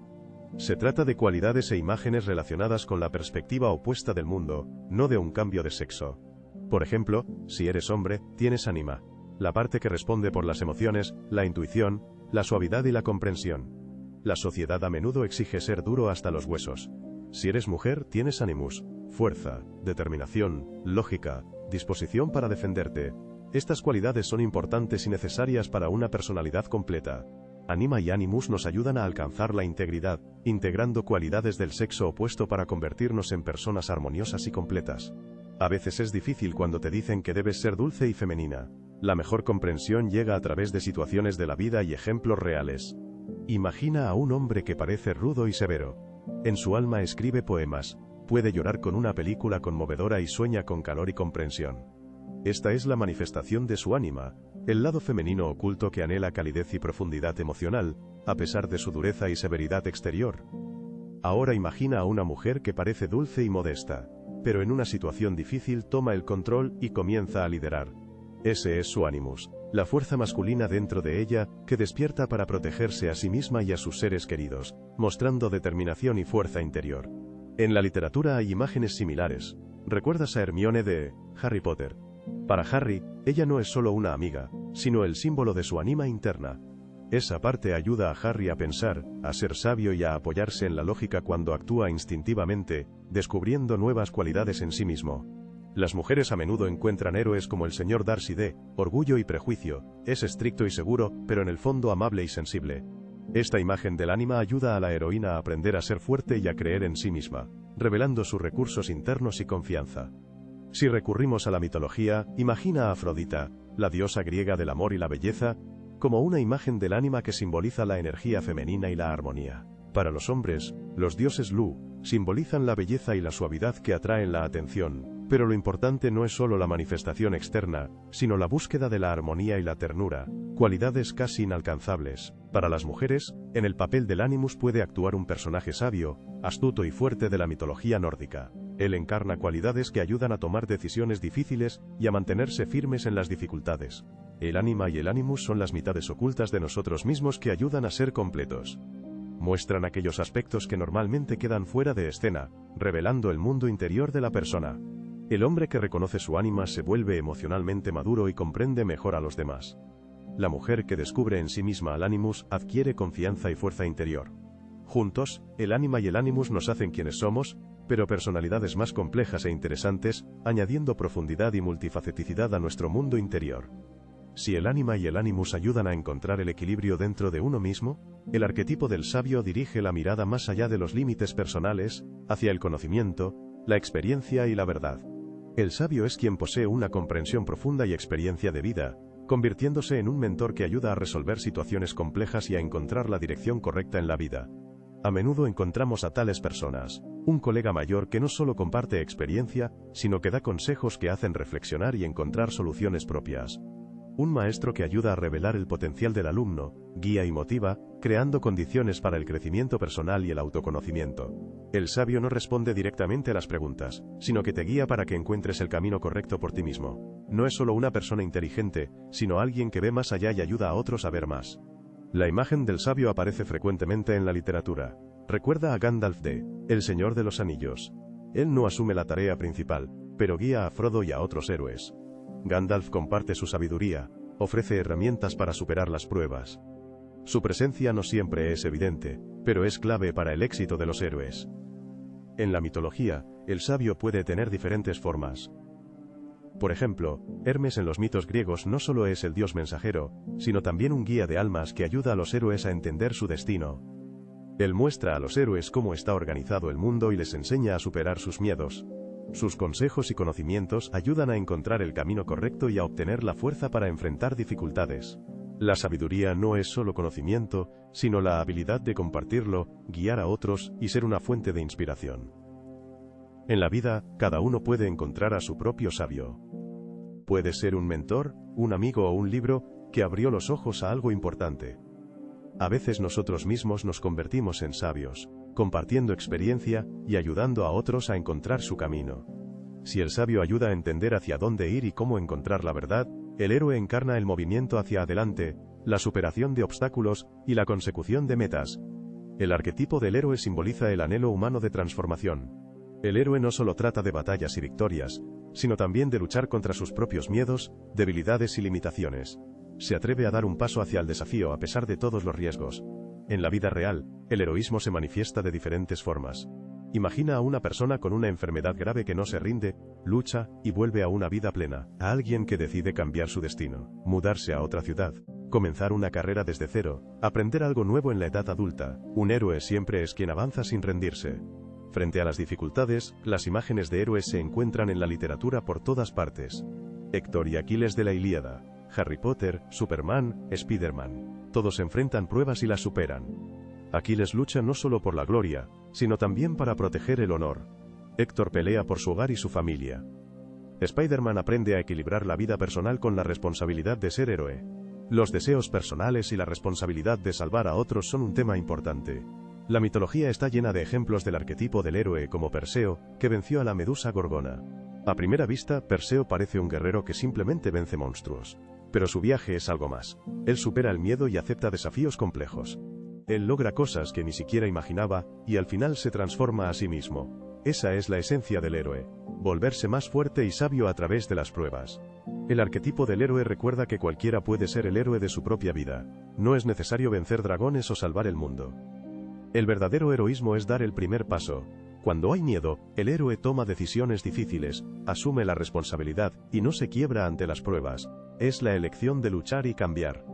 Se trata de cualidades e imágenes relacionadas con la perspectiva opuesta del mundo, no de un cambio de sexo. Por ejemplo, si eres hombre, tienes ánima, la parte que responde por las emociones, la intuición, la suavidad y la comprensión. La sociedad a menudo exige ser duro hasta los huesos. Si eres mujer, tienes Animus, fuerza, determinación, lógica, disposición para defenderte. Estas cualidades son importantes y necesarias para una personalidad completa. Anima y Animus nos ayudan a alcanzar la integridad, integrando cualidades del sexo opuesto para convertirnos en personas armoniosas y completas. A veces es difícil cuando te dicen que debes ser dulce y femenina. La mejor comprensión llega a través de situaciones de la vida y ejemplos reales. Imagina a un hombre que parece rudo y severo. En su alma escribe poemas, puede llorar con una película conmovedora y sueña con calor y comprensión. Esta es la manifestación de su ánima, el lado femenino oculto que anhela calidez y profundidad emocional, a pesar de su dureza y severidad exterior. Ahora imagina a una mujer que parece dulce y modesta, pero en una situación difícil toma el control y comienza a liderar. Ese es su Animus, la fuerza masculina dentro de ella, que despierta para protegerse a sí misma y a sus seres queridos, mostrando determinación y fuerza interior. En la literatura hay imágenes similares. ¿Recuerdas a Hermione de Harry Potter? Para Harry, ella no es solo una amiga, sino el símbolo de su ánima interna. Esa parte ayuda a Harry a pensar, a ser sabio y a apoyarse en la lógica cuando actúa instintivamente, descubriendo nuevas cualidades en sí mismo. Las mujeres a menudo encuentran héroes como el señor Darcy de Orgullo y Prejuicio. Es estricto y seguro, pero en el fondo amable y sensible. Esta imagen del ánima ayuda a la heroína a aprender a ser fuerte y a creer en sí misma, revelando sus recursos internos y confianza. Si recurrimos a la mitología, imagina a Afrodita, la diosa griega del amor y la belleza, como una imagen del ánima que simboliza la energía femenina y la armonía. Para los hombres, los dioses Lu simbolizan la belleza y la suavidad que atraen la atención, pero lo importante no es solo la manifestación externa, sino la búsqueda de la armonía y la ternura, cualidades casi inalcanzables. Para las mujeres, en el papel del Animus puede actuar un personaje sabio, astuto y fuerte de la mitología nórdica. Él encarna cualidades que ayudan a tomar decisiones difíciles y a mantenerse firmes en las dificultades. El ánima y el Animus son las mitades ocultas de nosotros mismos que ayudan a ser completos. Muestran aquellos aspectos que normalmente quedan fuera de escena, revelando el mundo interior de la persona. El hombre que reconoce su ánima se vuelve emocionalmente maduro y comprende mejor a los demás. La mujer que descubre en sí misma al Animus adquiere confianza y fuerza interior. Juntos, el ánima y el Animus nos hacen quienes somos, pero personalidades más complejas e interesantes, añadiendo profundidad y multifaceticidad a nuestro mundo interior. Si el ánima y el Animus ayudan a encontrar el equilibrio dentro de uno mismo, el arquetipo del sabio dirige la mirada más allá de los límites personales, hacia el conocimiento, la experiencia y la verdad. El sabio es quien posee una comprensión profunda y experiencia de vida, convirtiéndose en un mentor que ayuda a resolver situaciones complejas y a encontrar la dirección correcta en la vida. A menudo encontramos a tales personas, un colega mayor que no solo comparte experiencia, sino que da consejos que hacen reflexionar y encontrar soluciones propias. Un maestro que ayuda a revelar el potencial del alumno, guía y motiva, creando condiciones para el crecimiento personal y el autoconocimiento. El sabio no responde directamente a las preguntas, sino que te guía para que encuentres el camino correcto por ti mismo. No es solo una persona inteligente, sino alguien que ve más allá y ayuda a otros a ver más. La imagen del sabio aparece frecuentemente en la literatura. Recuerda a Gandalf de El Señor de los Anillos. Él no asume la tarea principal, pero guía a Frodo y a otros héroes. Gandalf comparte su sabiduría, ofrece herramientas para superar las pruebas. Su presencia no siempre es evidente, pero es clave para el éxito de los héroes. En la mitología, el sabio puede tener diferentes formas. Por ejemplo, Hermes en los mitos griegos no solo es el dios mensajero, sino también un guía de almas que ayuda a los héroes a entender su destino. Él muestra a los héroes cómo está organizado el mundo y les enseña a superar sus miedos. Sus consejos y conocimientos ayudan a encontrar el camino correcto y a obtener la fuerza para enfrentar dificultades. La sabiduría no es solo conocimiento, sino la habilidad de compartirlo, guiar a otros y ser una fuente de inspiración. En la vida, cada uno puede encontrar a su propio sabio. Puede ser un mentor, un amigo o un libro que abrió los ojos a algo importante. A veces nosotros mismos nos convertimos en sabios, compartiendo experiencia y ayudando a otros a encontrar su camino. Si el sabio ayuda a entender hacia dónde ir y cómo encontrar la verdad, el héroe encarna el movimiento hacia adelante, la superación de obstáculos y la consecución de metas. El arquetipo del héroe simboliza el anhelo humano de transformación. El héroe no solo trata de batallas y victorias, sino también de luchar contra sus propios miedos, debilidades y limitaciones. Se atreve a dar un paso hacia el desafío a pesar de todos los riesgos. En la vida real, el heroísmo se manifiesta de diferentes formas. Imagina a una persona con una enfermedad grave que no se rinde, lucha y vuelve a una vida plena. A alguien que decide cambiar su destino, mudarse a otra ciudad, comenzar una carrera desde cero, aprender algo nuevo en la edad adulta. Un héroe siempre es quien avanza sin rendirse. Frente a las dificultades, las imágenes de héroes se encuentran en la literatura por todas partes. Héctor y Aquiles de la Ilíada, Harry Potter, Superman, Spider-Man. Todos enfrentan pruebas y las superan. Aquiles lucha no solo por la gloria, sino también para proteger el honor. Héctor pelea por su hogar y su familia. Spider-Man aprende a equilibrar la vida personal con la responsabilidad de ser héroe. Los deseos personales y la responsabilidad de salvar a otros son un tema importante. La mitología está llena de ejemplos del arquetipo del héroe como Perseo, que venció a la medusa Gorgona. A primera vista, Perseo parece un guerrero que simplemente vence monstruos. Pero su viaje es algo más. Él supera el miedo y acepta desafíos complejos. Él logra cosas que ni siquiera imaginaba, y al final se transforma a sí mismo. Esa es la esencia del héroe. Volverse más fuerte y sabio a través de las pruebas. El arquetipo del héroe recuerda que cualquiera puede ser el héroe de su propia vida. No es necesario vencer dragones o salvar el mundo. El verdadero heroísmo es dar el primer paso. Cuando hay miedo, el héroe toma decisiones difíciles, asume la responsabilidad y no se quiebra ante las pruebas. Es la elección de luchar y cambiar.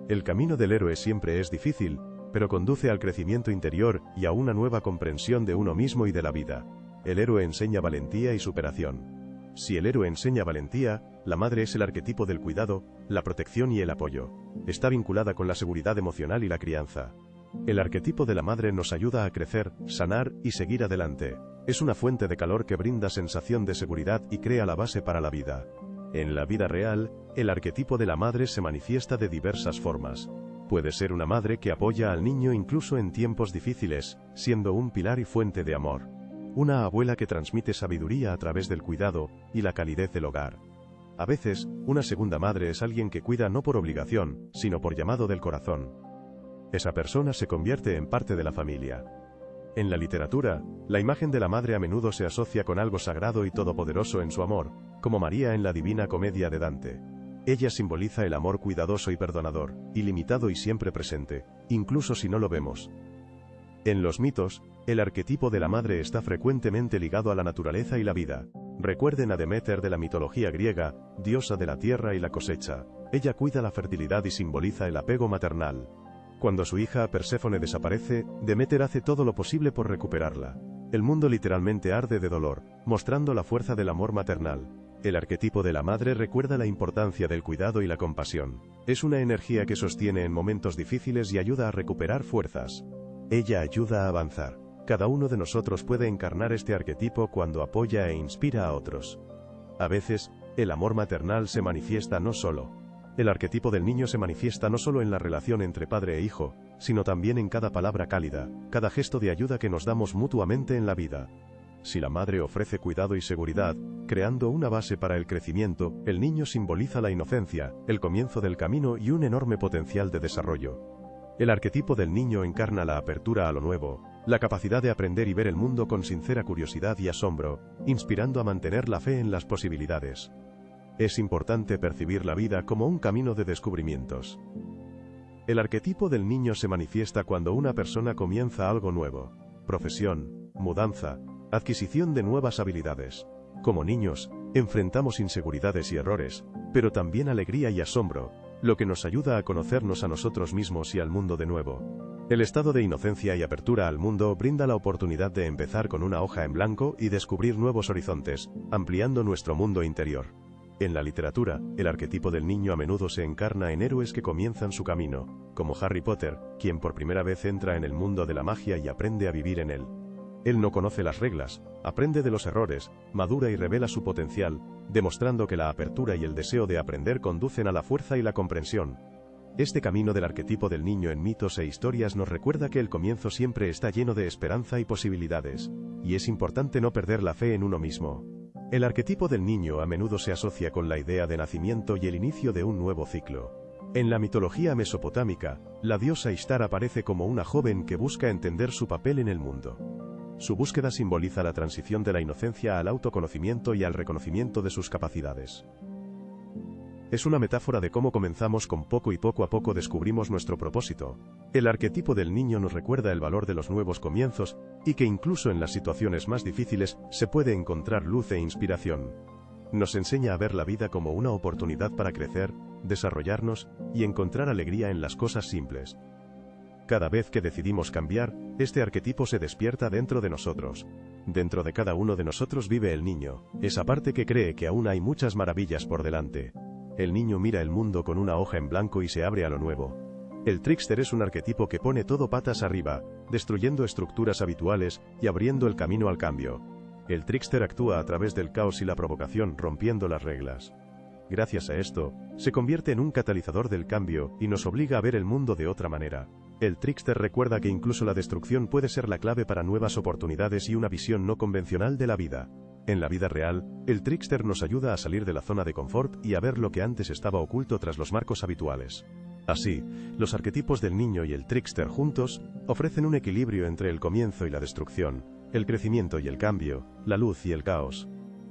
El camino del héroe siempre es difícil, pero conduce al crecimiento interior y a una nueva comprensión de uno mismo y de la vida. El héroe enseña valentía y superación. Si el héroe enseña valentía, la madre es el arquetipo del cuidado, la protección y el apoyo. Está vinculada con la seguridad emocional y la crianza. El arquetipo de la madre nos ayuda a crecer, sanar y seguir adelante. Es una fuente de calor que brinda sensación de seguridad y crea la base para la vida. En la vida real, el arquetipo de la madre se manifiesta de diversas formas. Puede ser una madre que apoya al niño incluso en tiempos difíciles, siendo un pilar y fuente de amor. Una abuela que transmite sabiduría a través del cuidado y la calidez del hogar. A veces, una segunda madre es alguien que cuida no por obligación, sino por llamado del corazón. Esa persona se convierte en parte de la familia. En la literatura, la imagen de la madre a menudo se asocia con algo sagrado y todopoderoso en su amor, como María en la Divina Comedia de Dante. Ella simboliza el amor cuidadoso y perdonador, ilimitado y siempre presente, incluso si no lo vemos. En los mitos, el arquetipo de la madre está frecuentemente ligado a la naturaleza y la vida. Recuerden a Deméter de la mitología griega, diosa de la tierra y la cosecha. Ella cuida la fertilidad y simboliza el apego maternal. Cuando su hija Perséfone desaparece, Deméter hace todo lo posible por recuperarla. El mundo literalmente arde de dolor, mostrando la fuerza del amor maternal. El arquetipo de la madre recuerda la importancia del cuidado y la compasión. Es una energía que sostiene en momentos difíciles y ayuda a recuperar fuerzas. Ella ayuda a avanzar. Cada uno de nosotros puede encarnar este arquetipo cuando apoya e inspira a otros. A veces, el amor maternal se manifiesta no solo. El arquetipo del niño se manifiesta no solo en la relación entre padre e hijo, sino también en cada palabra cálida, cada gesto de ayuda que nos damos mutuamente en la vida. Si la madre ofrece cuidado y seguridad, creando una base para el crecimiento, el niño simboliza la inocencia, el comienzo del camino y un enorme potencial de desarrollo. El arquetipo del niño encarna la apertura a lo nuevo, la capacidad de aprender y ver el mundo con sincera curiosidad y asombro, inspirando a mantener la fe en las posibilidades. Es importante percibir la vida como un camino de descubrimientos. El arquetipo del niño se manifiesta cuando una persona comienza algo nuevo: profesión, mudanza, adquisición de nuevas habilidades. Como niños, enfrentamos inseguridades y errores, pero también alegría y asombro, lo que nos ayuda a conocernos a nosotros mismos y al mundo de nuevo. El estado de inocencia y apertura al mundo brinda la oportunidad de empezar con una hoja en blanco y descubrir nuevos horizontes, ampliando nuestro mundo interior. En la literatura, el arquetipo del niño a menudo se encarna en héroes que comienzan su camino, como Harry Potter, quien por primera vez entra en el mundo de la magia y aprende a vivir en él. Él no conoce las reglas, aprende de los errores, madura y revela su potencial, demostrando que la apertura y el deseo de aprender conducen a la fuerza y la comprensión. Este camino del arquetipo del niño en mitos e historias nos recuerda que el comienzo siempre está lleno de esperanza y posibilidades, y es importante no perder la fe en uno mismo. El arquetipo del niño a menudo se asocia con la idea de nacimiento y el inicio de un nuevo ciclo. En la mitología mesopotámica, la diosa Ishtar aparece como una joven que busca entender su papel en el mundo. Su búsqueda simboliza la transición de la inocencia al autoconocimiento y al reconocimiento de sus capacidades. Es una metáfora de cómo comenzamos con poco y poco a poco descubrimos nuestro propósito. El arquetipo del niño nos recuerda el valor de los nuevos comienzos, y que incluso en las situaciones más difíciles se puede encontrar luz e inspiración. Nos enseña a ver la vida como una oportunidad para crecer, desarrollarnos y encontrar alegría en las cosas simples. Cada vez que decidimos cambiar, este arquetipo se despierta dentro de nosotros. Dentro de cada uno de nosotros vive el niño, esa parte que cree que aún hay muchas maravillas por delante. El niño mira el mundo con una hoja en blanco y se abre a lo nuevo. El trickster es un arquetipo que pone todo patas arriba, destruyendo estructuras habituales y abriendo el camino al cambio. El trickster actúa a través del caos y la provocación, rompiendo las reglas. Gracias a esto, se convierte en un catalizador del cambio y nos obliga a ver el mundo de otra manera. El trickster recuerda que incluso la destrucción puede ser la clave para nuevas oportunidades y una visión no convencional de la vida. En la vida real, el trickster nos ayuda a salir de la zona de confort y a ver lo que antes estaba oculto tras los marcos habituales. Así, los arquetipos del niño y el trickster juntos ofrecen un equilibrio entre el comienzo y la destrucción, el crecimiento y el cambio, la luz y el caos.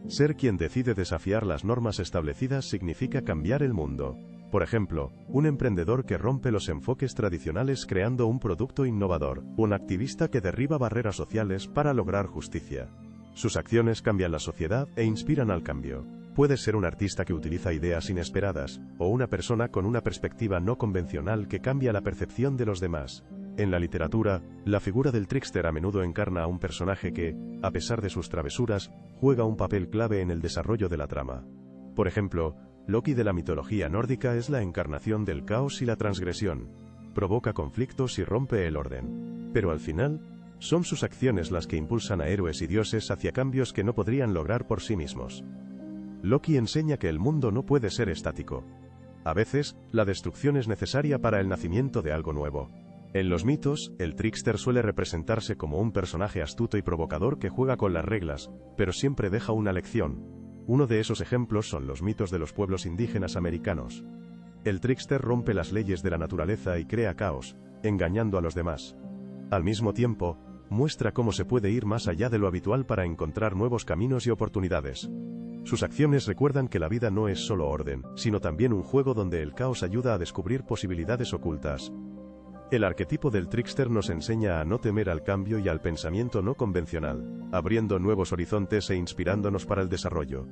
Ser quien decide desafiar las normas establecidas significa cambiar el mundo. Por ejemplo, un emprendedor que rompe los enfoques tradicionales creando un producto innovador, un activista que derriba barreras sociales para lograr justicia. Sus acciones cambian la sociedad e inspiran al cambio. Puede ser un artista que utiliza ideas inesperadas, o una persona con una perspectiva no convencional que cambia la percepción de los demás. En la literatura, la figura del trickster a menudo encarna a un personaje que, a pesar de sus travesuras, juega un papel clave en el desarrollo de la trama. Por ejemplo, Loki de la mitología nórdica es la encarnación del caos y la transgresión. Provoca conflictos y rompe el orden. Pero al final, son sus acciones las que impulsan a héroes y dioses hacia cambios que no podrían lograr por sí mismos. Loki enseña que el mundo no puede ser estático. A veces, la destrucción es necesaria para el nacimiento de algo nuevo. En los mitos, el trickster suele representarse como un personaje astuto y provocador que juega con las reglas, pero siempre deja una lección. Uno de esos ejemplos son los mitos de los pueblos indígenas americanos. El trickster rompe las leyes de la naturaleza y crea caos, engañando a los demás. Al mismo tiempo, muestra cómo se puede ir más allá de lo habitual para encontrar nuevos caminos y oportunidades. Sus acciones recuerdan que la vida no es solo orden, sino también un juego donde el caos ayuda a descubrir posibilidades ocultas. El arquetipo del trickster nos enseña a no temer al cambio y al pensamiento no convencional, abriendo nuevos horizontes e inspirándonos para el desarrollo.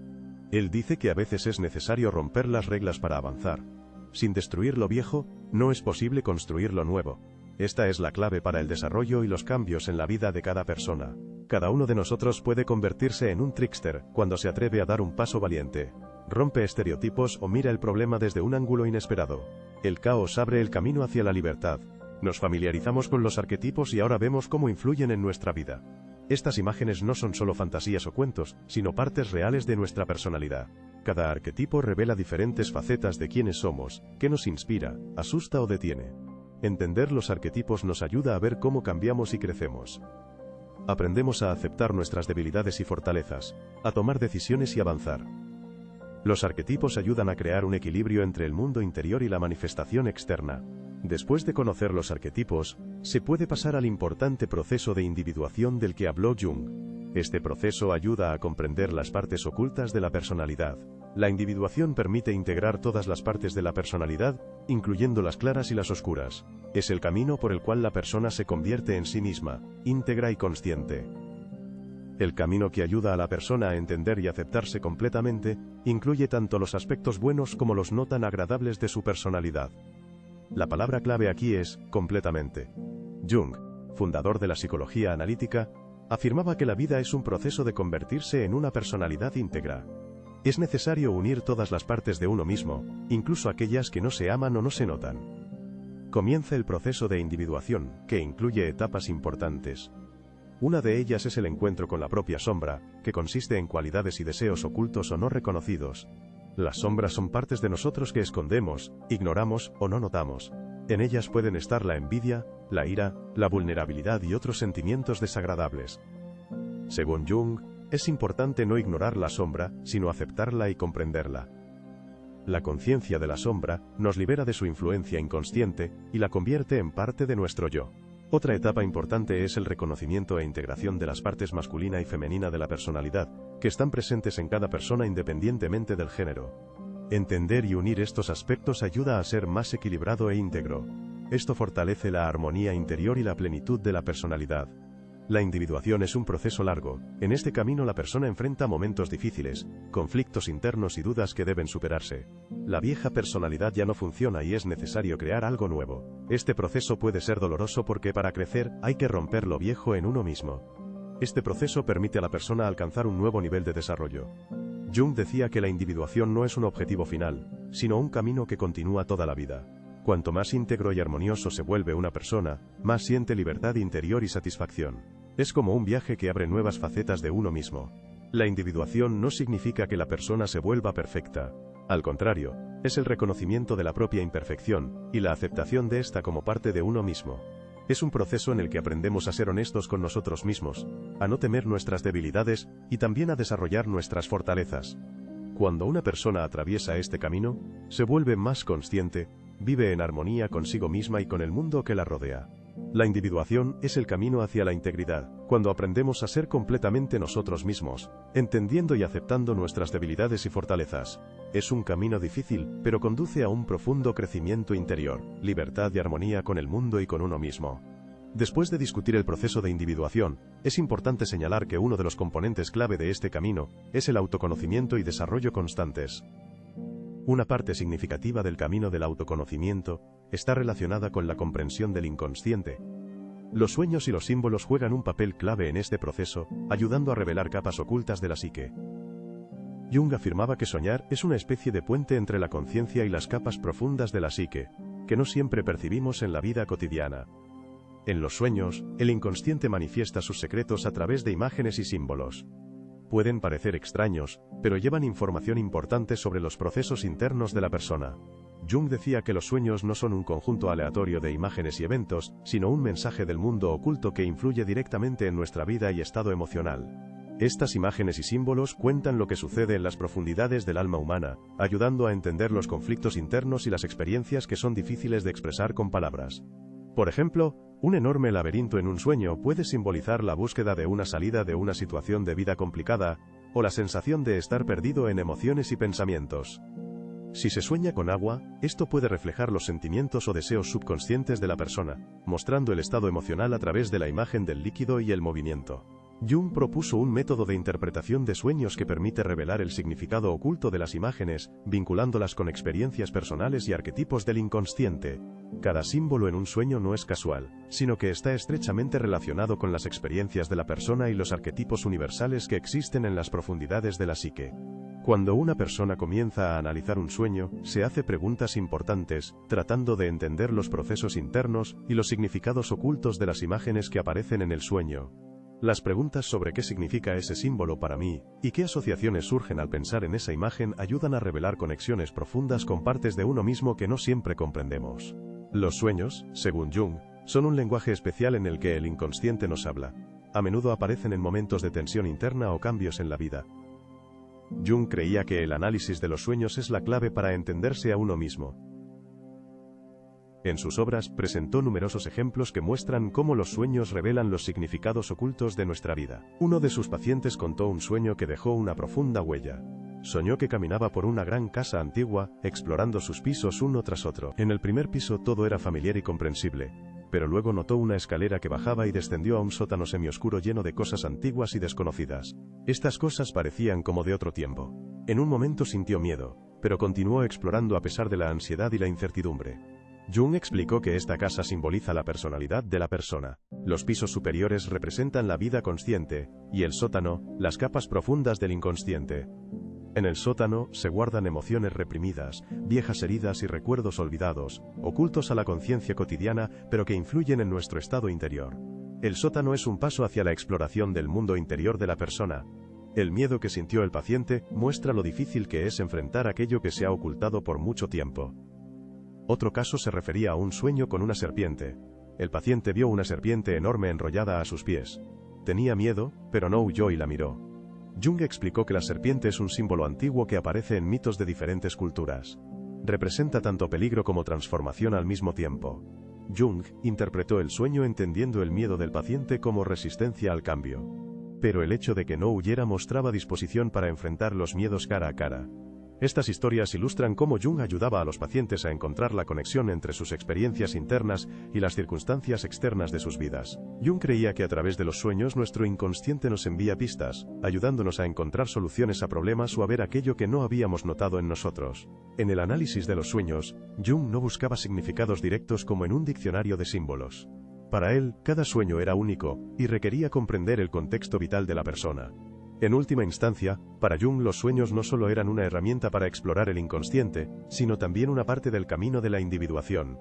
Él dice que a veces es necesario romper las reglas para avanzar. Sin destruir lo viejo, no es posible construir lo nuevo. Esta es la clave para el desarrollo y los cambios en la vida de cada persona. Cada uno de nosotros puede convertirse en un trickster cuando se atreve a dar un paso valiente. Rompe estereotipos o mira el problema desde un ángulo inesperado. El caos abre el camino hacia la libertad. Nos familiarizamos con los arquetipos y ahora vemos cómo influyen en nuestra vida. Estas imágenes no son solo fantasías o cuentos, sino partes reales de nuestra personalidad. Cada arquetipo revela diferentes facetas de quiénes somos, qué nos inspira, asusta o detiene. Entender los arquetipos nos ayuda a ver cómo cambiamos y crecemos. Aprendemos a aceptar nuestras debilidades y fortalezas, a tomar decisiones y avanzar. Los arquetipos ayudan a crear un equilibrio entre el mundo interior y la manifestación externa. Después de conocer los arquetipos, se puede pasar al importante proceso de individuación del que habló Jung. Este proceso ayuda a comprender las partes ocultas de la personalidad. La individuación permite integrar todas las partes de la personalidad, incluyendo las claras y las oscuras. Es el camino por el cual la persona se convierte en sí misma, íntegra y consciente. El camino que ayuda a la persona a entender y aceptarse completamente, incluye tanto los aspectos buenos como los no tan agradables de su personalidad. La palabra clave aquí es, completamente. Jung, fundador de la psicología analítica, afirmaba que la vida es un proceso de convertirse en una personalidad íntegra. Es necesario unir todas las partes de uno mismo, incluso aquellas que no se aman o no se notan. Comienza el proceso de individuación, que incluye etapas importantes. Una de ellas es el encuentro con la propia sombra, que consiste en cualidades y deseos ocultos o no reconocidos. Las sombras son partes de nosotros que escondemos, ignoramos o no notamos. En ellas pueden estar la envidia, la ira, la vulnerabilidad y otros sentimientos desagradables. Según Jung, es importante no ignorar la sombra, sino aceptarla y comprenderla. La conciencia de la sombra nos libera de su influencia inconsciente y la convierte en parte de nuestro yo. Otra etapa importante es el reconocimiento e integración de las partes masculina y femenina de la personalidad, que están presentes en cada persona independientemente del género. Entender y unir estos aspectos ayuda a ser más equilibrado e íntegro. Esto fortalece la armonía interior y la plenitud de la personalidad. La individuación es un proceso largo. En este camino la persona enfrenta momentos difíciles, conflictos internos y dudas que deben superarse. La vieja personalidad ya no funciona y es necesario crear algo nuevo. Este proceso puede ser doloroso porque para crecer hay que romper lo viejo en uno mismo. Este proceso permite a la persona alcanzar un nuevo nivel de desarrollo. Jung decía que la individuación no es un objetivo final, sino un camino que continúa toda la vida. Cuanto más íntegro y armonioso se vuelve una persona, más siente libertad interior y satisfacción. Es como un viaje que abre nuevas facetas de uno mismo. La individuación no significa que la persona se vuelva perfecta. Al contrario, es el reconocimiento de la propia imperfección, y la aceptación de esta como parte de uno mismo. Es un proceso en el que aprendemos a ser honestos con nosotros mismos, a no temer nuestras debilidades, y también a desarrollar nuestras fortalezas. Cuando una persona atraviesa este camino, se vuelve más consciente, vive en armonía consigo misma y con el mundo que la rodea. La individuación es el camino hacia la integridad, cuando aprendemos a ser completamente nosotros mismos, entendiendo y aceptando nuestras debilidades y fortalezas. Es un camino difícil, pero conduce a un profundo crecimiento interior, libertad y armonía con el mundo y con uno mismo. Después de discutir el proceso de individuación, es importante señalar que uno de los componentes clave de este camino es el autoconocimiento y desarrollo constantes. Una parte significativa del camino del autoconocimiento está relacionada con la comprensión del inconsciente. Los sueños y los símbolos juegan un papel clave en este proceso, ayudando a revelar capas ocultas de la psique. Jung afirmaba que soñar es una especie de puente entre la conciencia y las capas profundas de la psique, que no siempre percibimos en la vida cotidiana. En los sueños, el inconsciente manifiesta sus secretos a través de imágenes y símbolos. Pueden parecer extraños, pero llevan información importante sobre los procesos internos de la persona. Jung decía que los sueños no son un conjunto aleatorio de imágenes y eventos, sino un mensaje del mundo oculto que influye directamente en nuestra vida y estado emocional. Estas imágenes y símbolos cuentan lo que sucede en las profundidades del alma humana, ayudando a entender los conflictos internos y las experiencias que son difíciles de expresar con palabras. Por ejemplo, un enorme laberinto en un sueño puede simbolizar la búsqueda de una salida de una situación de vida complicada, o la sensación de estar perdido en emociones y pensamientos. Si se sueña con agua, esto puede reflejar los sentimientos o deseos subconscientes de la persona, mostrando el estado emocional a través de la imagen del líquido y el movimiento. Jung propuso un método de interpretación de sueños que permite revelar el significado oculto de las imágenes, vinculándolas con experiencias personales y arquetipos del inconsciente. Cada símbolo en un sueño no es casual, sino que está estrechamente relacionado con las experiencias de la persona y los arquetipos universales que existen en las profundidades de la psique. Cuando una persona comienza a analizar un sueño, se hace preguntas importantes, tratando de entender los procesos internos y los significados ocultos de las imágenes que aparecen en el sueño. Las preguntas sobre qué significa ese símbolo para mí, y qué asociaciones surgen al pensar en esa imagen ayudan a revelar conexiones profundas con partes de uno mismo que no siempre comprendemos. Los sueños, según Jung, son un lenguaje especial en el que el inconsciente nos habla. A menudo aparecen en momentos de tensión interna o cambios en la vida. Jung creía que el análisis de los sueños es la clave para entenderse a uno mismo. En sus obras presentó numerosos ejemplos que muestran cómo los sueños revelan los significados ocultos de nuestra vida. Uno de sus pacientes contó un sueño que dejó una profunda huella. Soñó que caminaba por una gran casa antigua, explorando sus pisos uno tras otro. En el primer piso todo era familiar y comprensible, pero luego notó una escalera que bajaba y descendió a un sótano semioscuro lleno de cosas antiguas y desconocidas. Estas cosas parecían como de otro tiempo. En un momento sintió miedo, pero continuó explorando a pesar de la ansiedad y la incertidumbre. Jung explicó que esta casa simboliza la personalidad de la persona. Los pisos superiores representan la vida consciente, y el sótano, las capas profundas del inconsciente. En el sótano se guardan emociones reprimidas, viejas heridas y recuerdos olvidados, ocultos a la conciencia cotidiana, pero que influyen en nuestro estado interior. El sótano es un paso hacia la exploración del mundo interior de la persona. El miedo que sintió el paciente muestra lo difícil que es enfrentar aquello que se ha ocultado por mucho tiempo. Otro caso se refería a un sueño con una serpiente. El paciente vio una serpiente enorme enrollada a sus pies. Tenía miedo, pero no huyó y la miró. Jung explicó que la serpiente es un símbolo antiguo que aparece en mitos de diferentes culturas. Representa tanto peligro como transformación al mismo tiempo. Jung interpretó el sueño entendiendo el miedo del paciente como resistencia al cambio. Pero el hecho de que no huyera mostraba disposición para enfrentar los miedos cara a cara. Estas historias ilustran cómo Jung ayudaba a los pacientes a encontrar la conexión entre sus experiencias internas y las circunstancias externas de sus vidas. Jung creía que a través de los sueños nuestro inconsciente nos envía pistas, ayudándonos a encontrar soluciones a problemas o a ver aquello que no habíamos notado en nosotros. En el análisis de los sueños, Jung no buscaba significados directos como en un diccionario de símbolos. Para él, cada sueño era único, y requería comprender el contexto vital de la persona. En última instancia, para Jung los sueños no solo eran una herramienta para explorar el inconsciente, sino también una parte del camino de la individuación.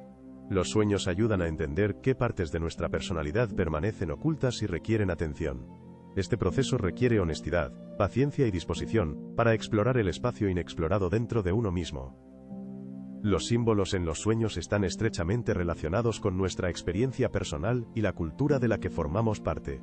Los sueños ayudan a entender qué partes de nuestra personalidad permanecen ocultas y requieren atención. Este proceso requiere honestidad, paciencia y disposición, para explorar el espacio inexplorado dentro de uno mismo. Los símbolos en los sueños están estrechamente relacionados con nuestra experiencia personal y la cultura de la que formamos parte.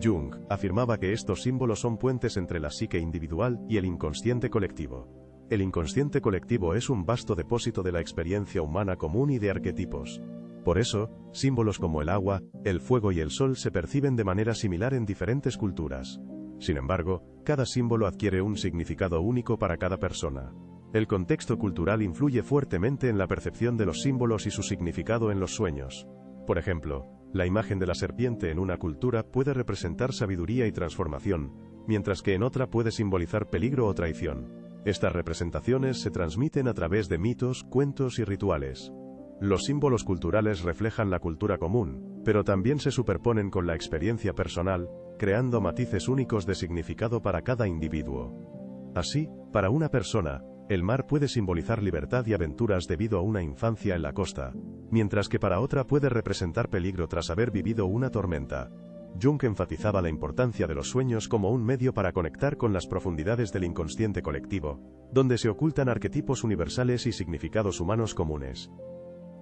Jung afirmaba que estos símbolos son puentes entre la psique individual y el inconsciente colectivo. El inconsciente colectivo es un vasto depósito de la experiencia humana común y de arquetipos. Por eso, símbolos como el agua, el fuego y el sol se perciben de manera similar en diferentes culturas. Sin embargo, cada símbolo adquiere un significado único para cada persona. El contexto cultural influye fuertemente en la percepción de los símbolos y su significado en los sueños. Por ejemplo, la imagen de la serpiente en una cultura puede representar sabiduría y transformación, mientras que en otra puede simbolizar peligro o traición. Estas representaciones se transmiten a través de mitos, cuentos y rituales. Los símbolos culturales reflejan la cultura común, pero también se superponen con la experiencia personal, creando matices únicos de significado para cada individuo. Así, para una persona, el mar puede simbolizar libertad y aventuras debido a una infancia en la costa, mientras que para otra puede representar peligro tras haber vivido una tormenta. Jung enfatizaba la importancia de los sueños como un medio para conectar con las profundidades del inconsciente colectivo, donde se ocultan arquetipos universales y significados humanos comunes.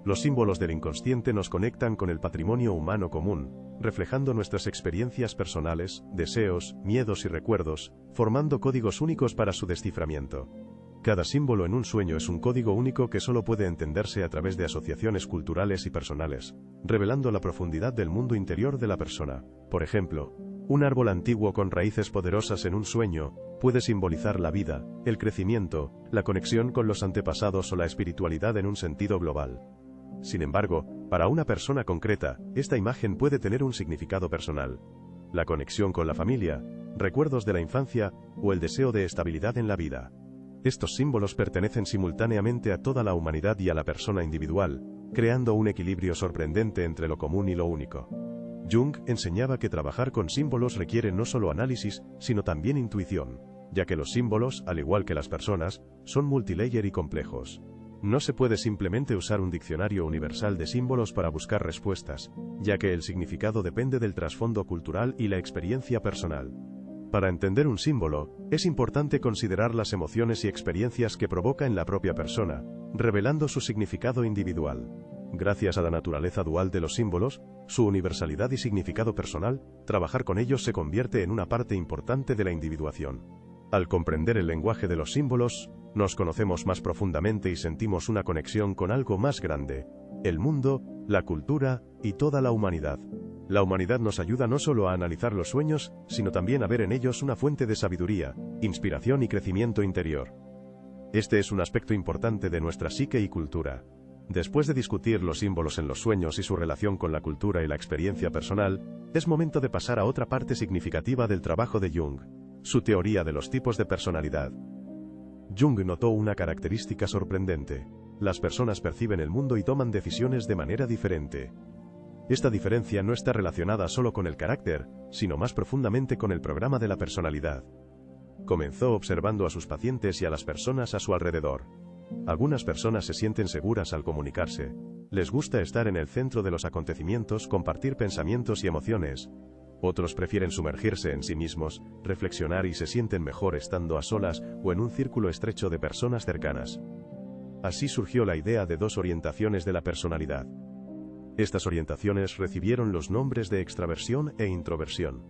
Los símbolos del inconsciente nos conectan con el patrimonio humano común, reflejando nuestras experiencias personales, deseos, miedos y recuerdos, formando códigos únicos para su desciframiento. Cada símbolo en un sueño es un código único que solo puede entenderse a través de asociaciones culturales y personales, revelando la profundidad del mundo interior de la persona. Por ejemplo, un árbol antiguo con raíces poderosas en un sueño puede simbolizar la vida, el crecimiento, la conexión con los antepasados o la espiritualidad en un sentido global. Sin embargo, para una persona concreta, esta imagen puede tener un significado personal. La conexión con la familia, recuerdos de la infancia, o el deseo de estabilidad en la vida. Estos símbolos pertenecen simultáneamente a toda la humanidad y a la persona individual, creando un equilibrio sorprendente entre lo común y lo único. Jung enseñaba que trabajar con símbolos requiere no solo análisis, sino también intuición, ya que los símbolos, al igual que las personas, son multilayer y complejos. No se puede simplemente usar un diccionario universal de símbolos para buscar respuestas, ya que el significado depende del trasfondo cultural y la experiencia personal. Para entender un símbolo, es importante considerar las emociones y experiencias que provoca en la propia persona, revelando su significado individual. Gracias a la naturaleza dual de los símbolos, su universalidad y significado personal, trabajar con ellos se convierte en una parte importante de la individuación. Al comprender el lenguaje de los símbolos, Nos conocemos más profundamente y sentimos una conexión con algo más grande: el mundo, la cultura y toda la humanidad. La humanidad nos ayuda no solo a analizar los sueños, sino también a ver en ellos una fuente de sabiduría, inspiración y crecimiento interior. Este es un aspecto importante de nuestra psique y cultura. Después de discutir los símbolos en los sueños y su relación con la cultura y la experiencia personal, es momento de pasar a otra parte significativa del trabajo de Jung: su teoría de los tipos de personalidad. Jung notó una característica sorprendente: las personas perciben el mundo y toman decisiones de manera diferente. Esta diferencia no está relacionada solo con el carácter, sino más profundamente con el programa de la personalidad. Comenzó observando a sus pacientes y a las personas a su alrededor. Algunas personas se sienten seguras al comunicarse. Les gusta estar en el centro de los acontecimientos, compartir pensamientos y emociones. Otros prefieren sumergirse en sí mismos, reflexionar y se sienten mejor estando a solas o en un círculo estrecho de personas cercanas. Así surgió la idea de dos orientaciones de la personalidad. Estas orientaciones recibieron los nombres de extraversión e introversión.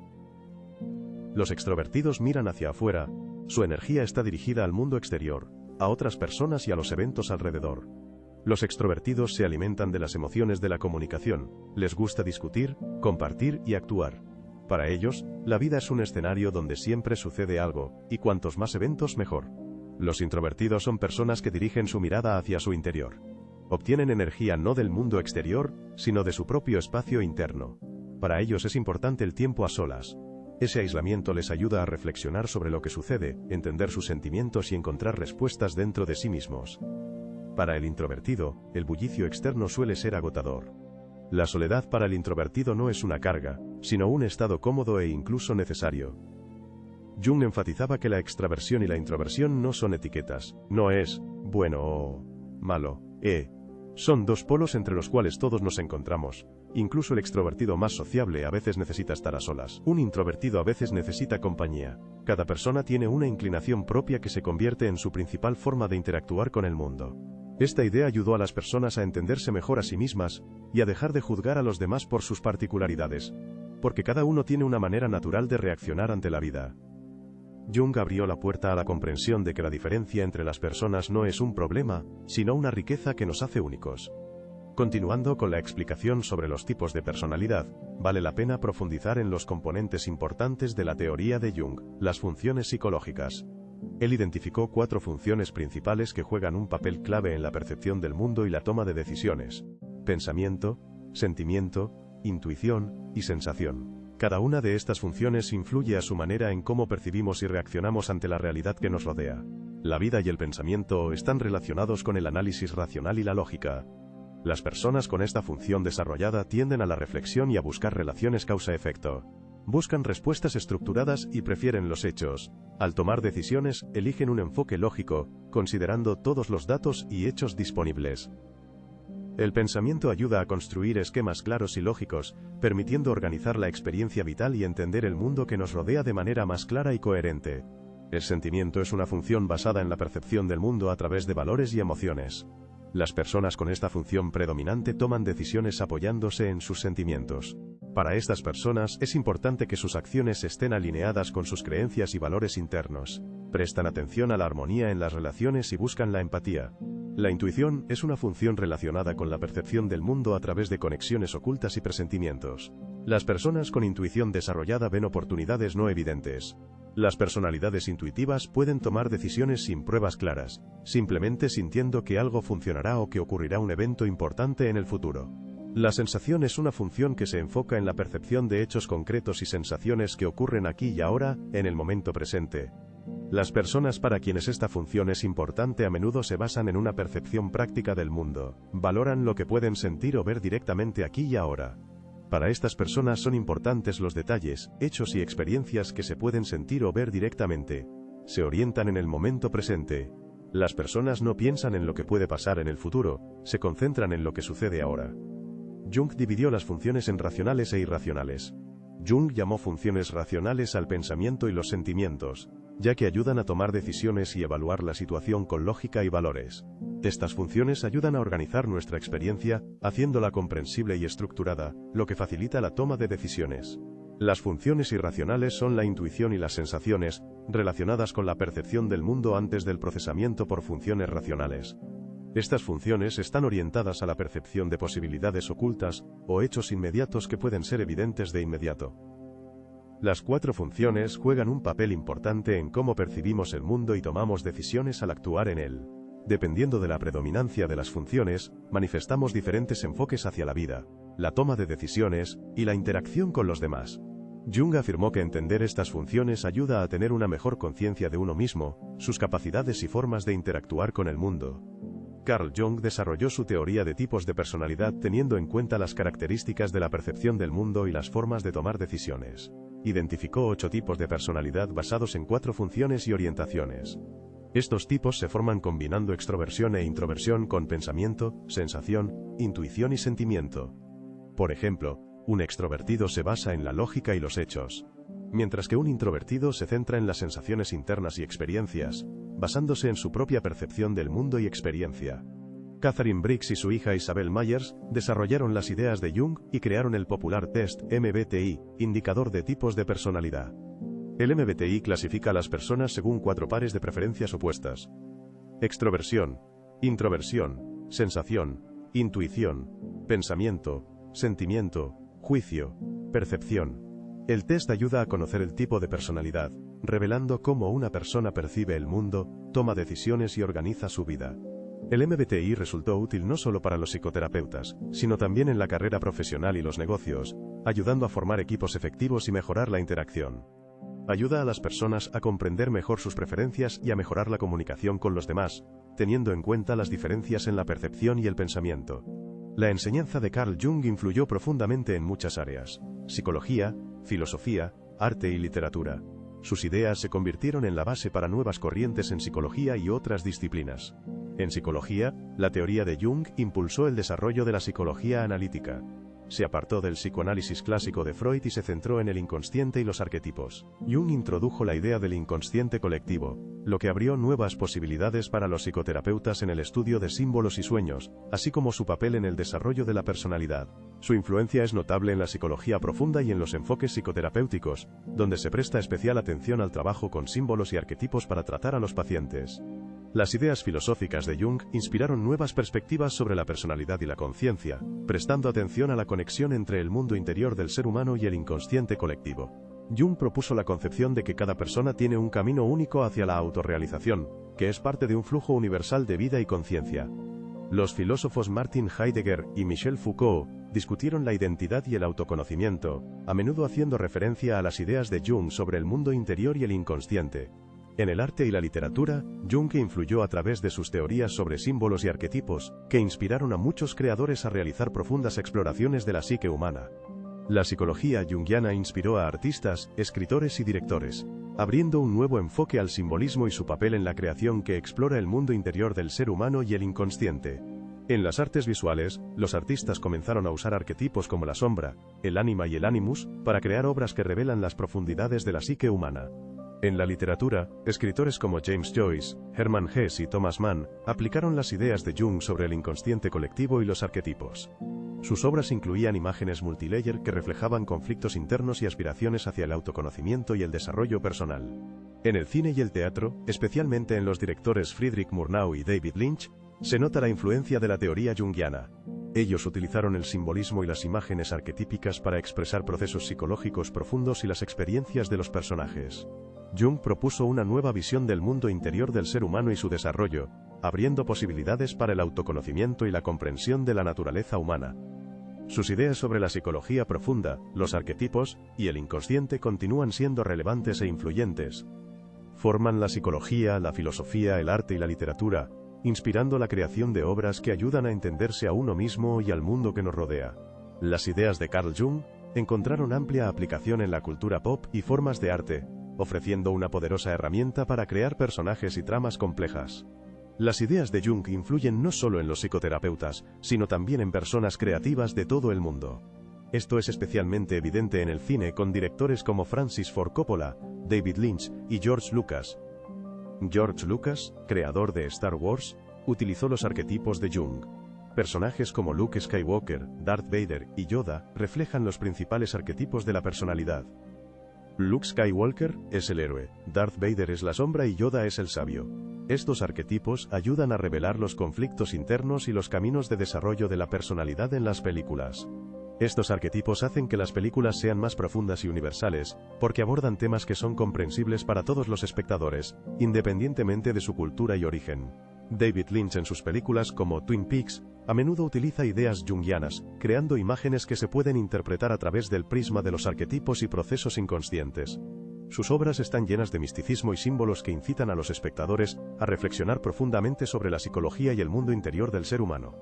Los extrovertidos miran hacia afuera, su energía está dirigida al mundo exterior, a otras personas y a los eventos alrededor. Los extrovertidos se alimentan de las emociones de la comunicación, les gusta discutir, compartir y actuar. Para ellos, la vida es un escenario donde siempre sucede algo, y cuantos más eventos mejor. Los introvertidos son personas que dirigen su mirada hacia su interior. Obtienen energía no del mundo exterior, sino de su propio espacio interno. Para ellos es importante el tiempo a solas. Ese aislamiento les ayuda a reflexionar sobre lo que sucede, entender sus sentimientos y encontrar respuestas dentro de sí mismos. Para el introvertido, el bullicio externo suele ser agotador. La soledad para el introvertido no es una carga, sino un estado cómodo e incluso necesario. Jung enfatizaba que la extraversión y la introversión no son etiquetas, no es bueno o malo, son dos polos entre los cuales todos nos encontramos. Incluso el extrovertido más sociable a veces necesita estar a solas. Un introvertido a veces necesita compañía. Cada persona tiene una inclinación propia que se convierte en su principal forma de interactuar con el mundo. Esta idea ayudó a las personas a entenderse mejor a sí mismas y a dejar de juzgar a los demás por sus particularidades, porque cada uno tiene una manera natural de reaccionar ante la vida. Jung abrió la puerta a la comprensión de que la diferencia entre las personas no es un problema, sino una riqueza que nos hace únicos. Continuando con la explicación sobre los tipos de personalidad, vale la pena profundizar en los componentes importantes de la teoría de Jung, las funciones psicológicas. Él identificó 4 funciones principales que juegan un papel clave en la percepción del mundo y la toma de decisiones: pensamiento, sentimiento, intuición y sensación. Cada una de estas funciones influye a su manera en cómo percibimos y reaccionamos ante la realidad que nos rodea. La vida y el pensamiento están relacionados con el análisis racional y la lógica. Las personas con esta función desarrollada tienden a la reflexión y a buscar relaciones causa-efecto. Buscan respuestas estructuradas y prefieren los hechos. Al tomar decisiones, eligen un enfoque lógico, considerando todos los datos y hechos disponibles. El pensamiento ayuda a construir esquemas claros y lógicos, permitiendo organizar la experiencia vital y entender el mundo que nos rodea de manera más clara y coherente. El sentimiento es una función basada en la percepción del mundo a través de valores y emociones. Las personas con esta función predominante toman decisiones apoyándose en sus sentimientos. Para estas personas es importante que sus acciones estén alineadas con sus creencias y valores internos. Prestan atención a la armonía en las relaciones y buscan la empatía. La intuición es una función relacionada con la percepción del mundo a través de conexiones ocultas y presentimientos. Las personas con intuición desarrollada ven oportunidades no evidentes. Las personalidades intuitivas pueden tomar decisiones sin pruebas claras, simplemente sintiendo que algo funcionará o que ocurrirá un evento importante en el futuro. La sensación es una función que se enfoca en la percepción de hechos concretos y sensaciones que ocurren aquí y ahora, en el momento presente. Las personas para quienes esta función es importante a menudo se basan en una percepción práctica del mundo, valoran lo que pueden sentir o ver directamente aquí y ahora. Para estas personas son importantes los detalles, hechos y experiencias que se pueden sentir o ver directamente. Se orientan en el momento presente. Las personas no piensan en lo que puede pasar en el futuro, se concentran en lo que sucede ahora. Jung dividió las funciones en racionales e irracionales. Jung llamó funciones racionales al pensamiento y los sentimientos, ya que ayudan a tomar decisiones y evaluar la situación con lógica y valores. Estas funciones ayudan a organizar nuestra experiencia, haciéndola comprensible y estructurada, lo que facilita la toma de decisiones. Las funciones irracionales son la intuición y las sensaciones, relacionadas con la percepción del mundo antes del procesamiento por funciones racionales. Estas funciones están orientadas a la percepción de posibilidades ocultas, o hechos inmediatos que pueden ser evidentes de inmediato. Las 4 funciones juegan un papel importante en cómo percibimos el mundo y tomamos decisiones al actuar en él. Dependiendo de la predominancia de las funciones, manifestamos diferentes enfoques hacia la vida, la toma de decisiones, y la interacción con los demás. Jung afirmó que entender estas funciones ayuda a tener una mejor conciencia de uno mismo, sus capacidades y formas de interactuar con el mundo. Carl Jung desarrolló su teoría de tipos de personalidad teniendo en cuenta las características de la percepción del mundo y las formas de tomar decisiones. Identificó 8 tipos de personalidad basados en 4 funciones y orientaciones. Estos tipos se forman combinando extroversión e introversión con pensamiento, sensación, intuición y sentimiento. Por ejemplo, un extrovertido se basa en la lógica y los hechos, mientras que un introvertido se centra en las sensaciones internas y experiencias, basándose en su propia percepción del mundo y experiencia. Catherine Briggs y su hija Isabel Myers desarrollaron las ideas de Jung y crearon el popular test MBTI, indicador de tipos de personalidad. El MBTI clasifica a las personas según 4 pares de preferencias opuestas: extroversión, introversión, sensación, intuición, pensamiento, sentimiento, juicio, percepción. El test ayuda a conocer el tipo de personalidad, revelando cómo una persona percibe el mundo, toma decisiones y organiza su vida. El MBTI resultó útil no solo para los psicoterapeutas, sino también en la carrera profesional y los negocios, ayudando a formar equipos efectivos y mejorar la interacción. Ayuda a las personas a comprender mejor sus preferencias y a mejorar la comunicación con los demás, teniendo en cuenta las diferencias en la percepción y el pensamiento. La enseñanza de Carl Jung influyó profundamente en muchas áreas: psicología, filosofía, arte y literatura. Sus ideas se convirtieron en la base para nuevas corrientes en psicología y otras disciplinas. En psicología, la teoría de Jung impulsó el desarrollo de la psicología analítica. Se apartó del psicoanálisis clásico de Freud y se centró en el inconsciente y los arquetipos. Jung introdujo la idea del inconsciente colectivo, lo que abrió nuevas posibilidades para los psicoterapeutas en el estudio de símbolos y sueños, así como su papel en el desarrollo de la personalidad. Su influencia es notable en la psicología profunda y en los enfoques psicoterapéuticos, donde se presta especial atención al trabajo con símbolos y arquetipos para tratar a los pacientes. Las ideas filosóficas de Jung inspiraron nuevas perspectivas sobre la personalidad y la conciencia, prestando atención a la conexión entre el mundo interior del ser humano y el inconsciente colectivo. Jung propuso la concepción de que cada persona tiene un camino único hacia la autorrealización, que es parte de un flujo universal de vida y conciencia. Los filósofos Martin Heidegger y Michel Foucault discutieron la identidad y el autoconocimiento, a menudo haciendo referencia a las ideas de Jung sobre el mundo interior y el inconsciente. En el arte y la literatura, Jung influyó a través de sus teorías sobre símbolos y arquetipos, que inspiraron a muchos creadores a realizar profundas exploraciones de la psique humana. La psicología junguiana inspiró a artistas, escritores y directores, abriendo un nuevo enfoque al simbolismo y su papel en la creación que explora el mundo interior del ser humano y el inconsciente. En las artes visuales, los artistas comenzaron a usar arquetipos como la sombra, el ánima y el animus, para crear obras que revelan las profundidades de la psique humana. En la literatura, escritores como James Joyce, Hermann Hesse y Thomas Mann aplicaron las ideas de Jung sobre el inconsciente colectivo y los arquetipos. Sus obras incluían imágenes multilayer que reflejaban conflictos internos y aspiraciones hacia el autoconocimiento y el desarrollo personal. En el cine y el teatro, especialmente en los directores Friedrich Murnau y David Lynch, se nota la influencia de la teoría junguiana. Ellos utilizaron el simbolismo y las imágenes arquetípicas para expresar procesos psicológicos profundos y las experiencias de los personajes. Jung propuso una nueva visión del mundo interior del ser humano y su desarrollo, abriendo posibilidades para el autoconocimiento y la comprensión de la naturaleza humana. Sus ideas sobre la psicología profunda, los arquetipos y el inconsciente continúan siendo relevantes e influyentes. Forman la psicología, la filosofía, el arte y la literatura, inspirando la creación de obras que ayudan a entenderse a uno mismo y al mundo que nos rodea. Las ideas de Carl Jung encontraron amplia aplicación en la cultura pop y formas de arte, ofreciendo una poderosa herramienta para crear personajes y tramas complejas. Las ideas de Jung influyen no solo en los psicoterapeutas, sino también en personas creativas de todo el mundo. Esto es especialmente evidente en el cine con directores como Francis Ford Coppola, David Lynch y George Lucas. George Lucas, creador de Star Wars, utilizó los arquetipos de Jung. Personajes como Luke Skywalker, Darth Vader y Yoda reflejan los principales arquetipos de la personalidad. Luke Skywalker es el héroe, Darth Vader es la sombra y Yoda es el sabio. Estos arquetipos ayudan a revelar los conflictos internos y los caminos de desarrollo de la personalidad en las películas. Estos arquetipos hacen que las películas sean más profundas y universales, porque abordan temas que son comprensibles para todos los espectadores, independientemente de su cultura y origen. David Lynch en sus películas como Twin Peaks, a menudo utiliza ideas junguianas, creando imágenes que se pueden interpretar a través del prisma de los arquetipos y procesos inconscientes. Sus obras están llenas de misticismo y símbolos que incitan a los espectadores a reflexionar profundamente sobre la psicología y el mundo interior del ser humano.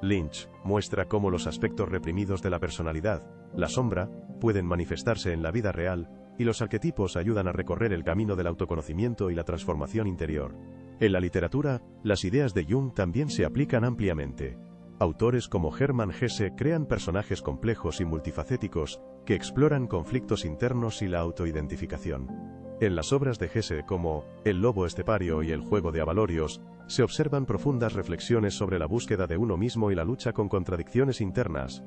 Lynch muestra cómo los aspectos reprimidos de la personalidad, la sombra, pueden manifestarse en la vida real, y los arquetipos ayudan a recorrer el camino del autoconocimiento y la transformación interior. En la literatura, las ideas de Jung también se aplican ampliamente. Autores como Hermann Hesse crean personajes complejos y multifacéticos que exploran conflictos internos y la autoidentificación. En las obras de Hesse como El lobo estepario y El juego de Avalorios, se observan profundas reflexiones sobre la búsqueda de uno mismo y la lucha con contradicciones internas.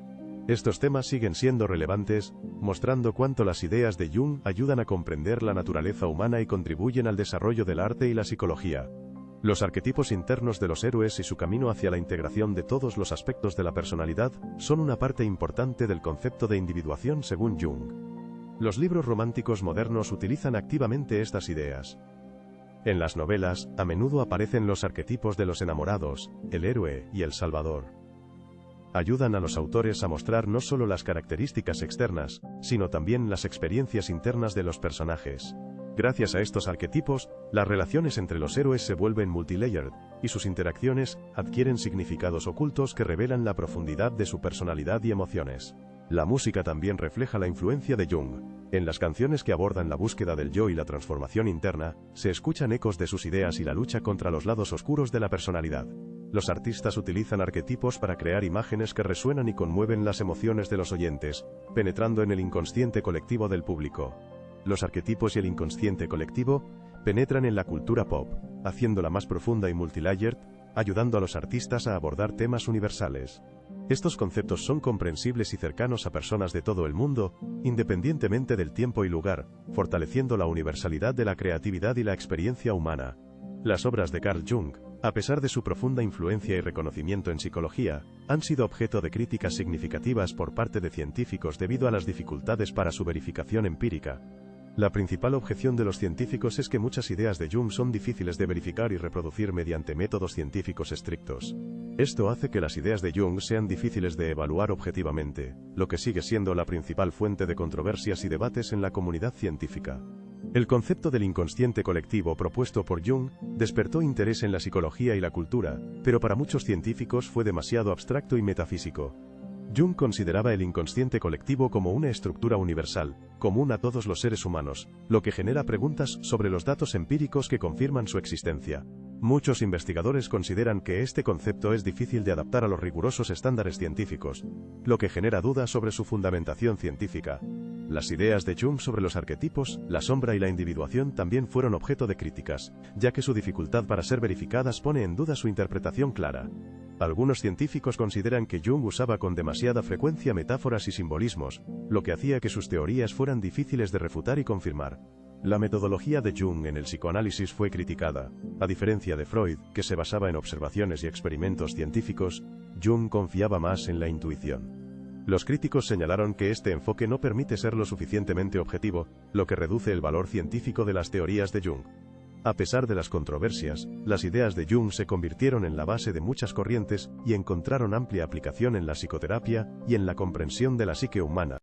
Estos temas siguen siendo relevantes, mostrando cuánto las ideas de Jung ayudan a comprender la naturaleza humana y contribuyen al desarrollo del arte y la psicología. Los arquetipos internos de los héroes y su camino hacia la integración de todos los aspectos de la personalidad son una parte importante del concepto de individuación según Jung. Los libros románticos modernos utilizan activamente estas ideas. En las novelas, a menudo aparecen los arquetipos de los enamorados, el héroe y el salvador. Ayudan a los autores a mostrar no solo las características externas, sino también las experiencias internas de los personajes. Gracias a estos arquetipos, las relaciones entre los héroes se vuelven multilayered, y sus interacciones adquieren significados ocultos que revelan la profundidad de su personalidad y emociones. La música también refleja la influencia de Jung. En las canciones que abordan la búsqueda del yo y la transformación interna, se escuchan ecos de sus ideas y la lucha contra los lados oscuros de la personalidad. Los artistas utilizan arquetipos para crear imágenes que resuenan y conmueven las emociones de los oyentes, penetrando en el inconsciente colectivo del público. Los arquetipos y el inconsciente colectivo penetran en la cultura pop, haciéndola más profunda y multilayered, ayudando a los artistas a abordar temas universales. Estos conceptos son comprensibles y cercanos a personas de todo el mundo, independientemente del tiempo y lugar, fortaleciendo la universalidad de la creatividad y la experiencia humana. Las obras de Carl Jung, a pesar de su profunda influencia y reconocimiento en psicología, han sido objeto de críticas significativas por parte de científicos debido a las dificultades para su verificación empírica. La principal objeción de los científicos es que muchas ideas de Jung son difíciles de verificar y reproducir mediante métodos científicos estrictos. Esto hace que las ideas de Jung sean difíciles de evaluar objetivamente, lo que sigue siendo la principal fuente de controversias y debates en la comunidad científica. El concepto del inconsciente colectivo propuesto por Jung despertó interés en la psicología y la cultura, pero para muchos científicos fue demasiado abstracto y metafísico. Jung consideraba el inconsciente colectivo como una estructura universal, común a todos los seres humanos, lo que genera preguntas sobre los datos empíricos que confirman su existencia. Muchos investigadores consideran que este concepto es difícil de adaptar a los rigurosos estándares científicos, lo que genera dudas sobre su fundamentación científica. Las ideas de Jung sobre los arquetipos, la sombra y la individuación también fueron objeto de críticas, ya que su dificultad para ser verificadas pone en duda su interpretación clara. Algunos científicos consideran que Jung usaba con demasiada frecuencia metáforas y simbolismos, lo que hacía que sus teorías fueran difíciles de refutar y confirmar. La metodología de Jung en el psicoanálisis fue criticada. A diferencia de Freud, que se basaba en observaciones y experimentos científicos, Jung confiaba más en la intuición. Los críticos señalaron que este enfoque no permite ser lo suficientemente objetivo, lo que reduce el valor científico de las teorías de Jung. A pesar de las controversias, las ideas de Jung se convirtieron en la base de muchas corrientes y encontraron amplia aplicación en la psicoterapia y en la comprensión de la psique humana.